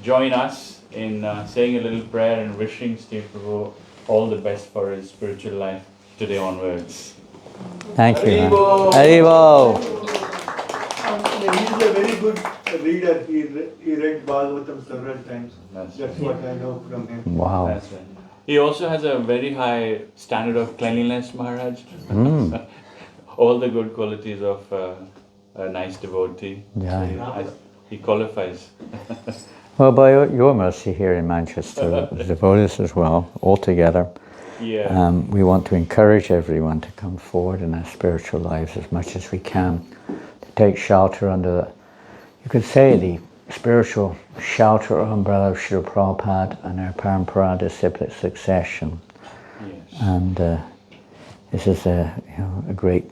F: join us in saying a little prayer and wishing Steve Prabhu all the best for his spiritual life today onwards.
A: Thank you.
E: Haribo.
A: Haribo.
E: He is a very good reader. He read Bhagavatam several times. That's what I know from him.
A: Wow.
F: That's right. He also has a very high standard of cleanliness, Maharaj. All the good qualities of a nice devotee.
A: Yeah.
F: He qualifies.
A: Well, by your mercy here in Manchester, the devotees as well, all together, we want to encourage everyone to come forward in their spiritual lives as much as we can, to take shelter under you could say, the spiritual shelter or umbrella of Srila Prabhupada and our Parampara disciplic succession.
F: Yes.
A: And this is a great.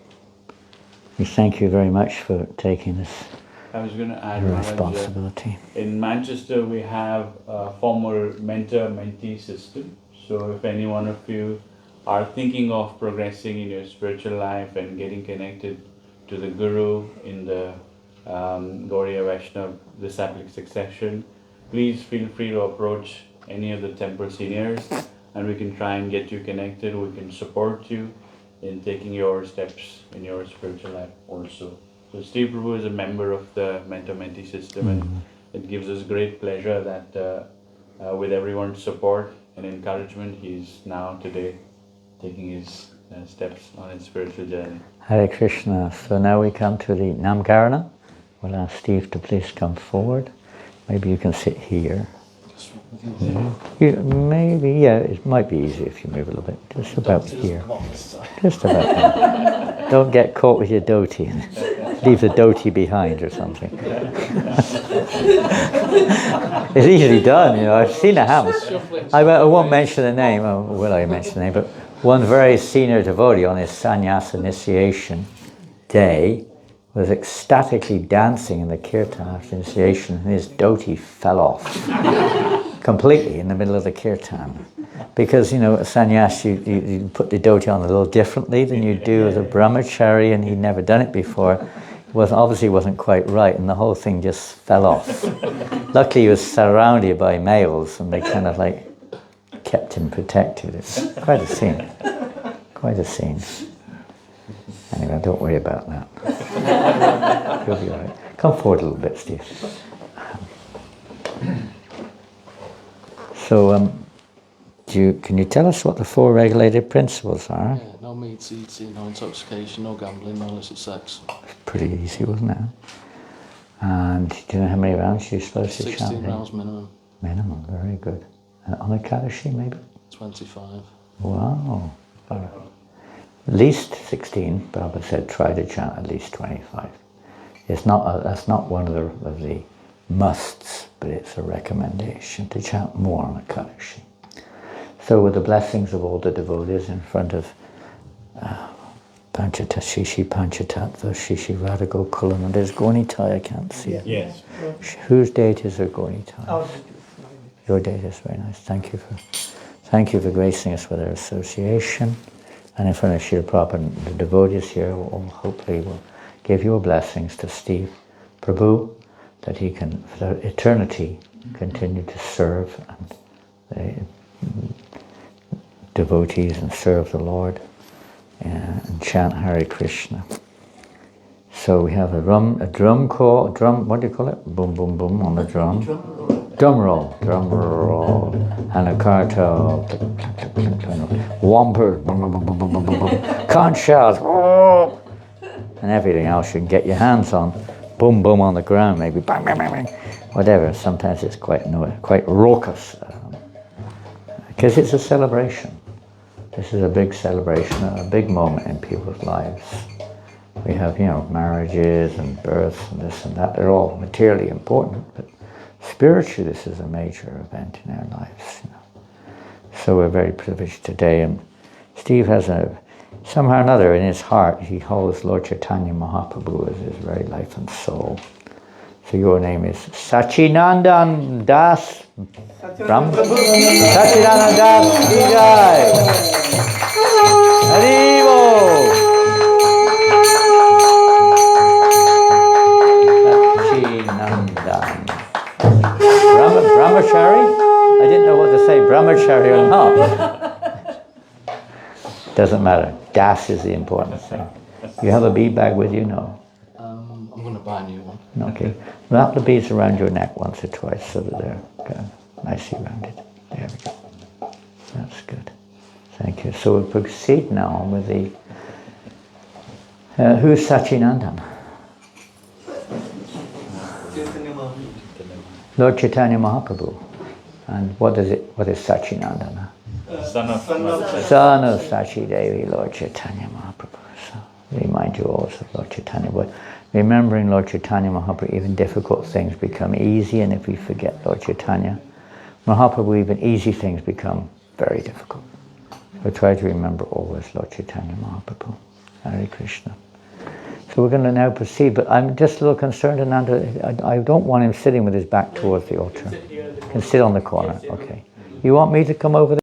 A: We thank you very much for taking this
F: I was going to add,
A: responsibility.
F: In Manchester, we have a formal mentor-mentee system. So if any one of you are thinking of progressing in your spiritual life and getting connected to the Guru in the Gaudiya Vaishnava disciplic succession, please feel free to approach any of the temple seniors, and we can try and get you connected. We can support you in taking your steps in your spiritual life also. So Steve Prabhu is a member of the mentor-mentee system, and it gives us great pleasure that with everyone's support and encouragement, he's now today taking his steps on his spiritual journey.
A: Hare Krishna. So now we come to the Namkarana. We'll ask Steve to please come forward. Maybe you can sit here. It might be easier if you move a little bit. Just about here. Just about there. Don't get caught with your dhoti. Leave the dhoti behind or something. It's easily done, I've seen it happen. I won't mention the name, or will I mention the name, but one very senior devotee on his sannyasa initiation day was ecstatically dancing in the kirtan after initiation, and his dhoti fell off completely in the middle of the kirtan. Because, a sannyas, you put the dhoti on a little differently than you do as a brahmachari, and he'd never done it before. Obviously wasn't quite right, and the whole thing just fell off. Luckily he was surrounded by males, and they kind of kept him protected. It's quite a scene. Quite a scene. Anyway, don't worry about that. You'll be all right. Come forward a little bit, Steve. So, can you tell us what the 4 regulated principles are?
D: Yeah, no meat eating, no intoxication, no gambling, no illicit sex.
A: Pretty easy, wasn't it? And do you know how many rounds you're supposed to chant?
D: 16 rounds minimum.
A: Minimum, very good. And on Ekadashi, maybe?
D: 25.
A: Wow. At least 16, Baba said try to chant at least 25. It's not that's not one of the musts, but it's a recommendation to chant more on Ekadashi. So with the blessings of all the devotees in front of Shishi Panchatattva, Shishi Radhagokulam, and there's Gaunitai, I can't see it.
F: Yes.
A: Whose deities are Gaunitai?
B: Oh,
A: Your deities, very nice. Thank you for gracing us with our association. And in front of Srila Prabhupada, the devotees here will hopefully will give your blessings to Steve Prabhu, that he can, for eternity, continue to serve the devotees and serve the Lord and chant Hare Krishna. So we have a drum call, what do you call it? Boom, boom, boom on the drum. Drum roll, and a cartel, whomper, conch shells, and everything else you can get your hands on. Boom, boom on the ground, maybe bang, bang, bang, bang, whatever. Sometimes it's quite raucous, because it's a celebration. This is a big celebration, a big moment in people's lives. We have, marriages and births and this and that. They're all materially important, but spiritually, this is a major event in our lives. So we're very privileged today. And Steve has somehow or another in his heart, he holds Lord Chaitanya Mahaprabhu as his very life and soul. So your name is Sachinandan Das Brahm. Sachinandan Das Vijay. Haribo. Sachinandan. Brahmachari? I didn't know what to say, Brahmachari or not. Doesn't matter. Das is the important thing. You have a bead bag with you? No.
D: I'm going to buy a new one.
A: Okay. Wrap the beads around your neck once or twice so that they're nicely rounded. There we go. That's good. Thank you. So we'll proceed now with the... who's Sachinandan? Lord Chaitanya Mahaprabhu. And what is Sachinandana?
F: Son
A: Son of Sachi Devi, Lord Chaitanya Mahaprabhu. So remind you always of Lord Chaitanya. But remembering Lord Chaitanya Mahaprabhu, even difficult things become easy, and if we forget Lord Chaitanya Mahaprabhu, even easy things become very difficult. So try to remember always Lord Chaitanya Mahaprabhu. Hare Krishna. So we're going to now proceed, but I'm just a little concerned, Ananda. I don't want him sitting with his back towards the altar. He can sit on the corner, okay. You want me to come over there?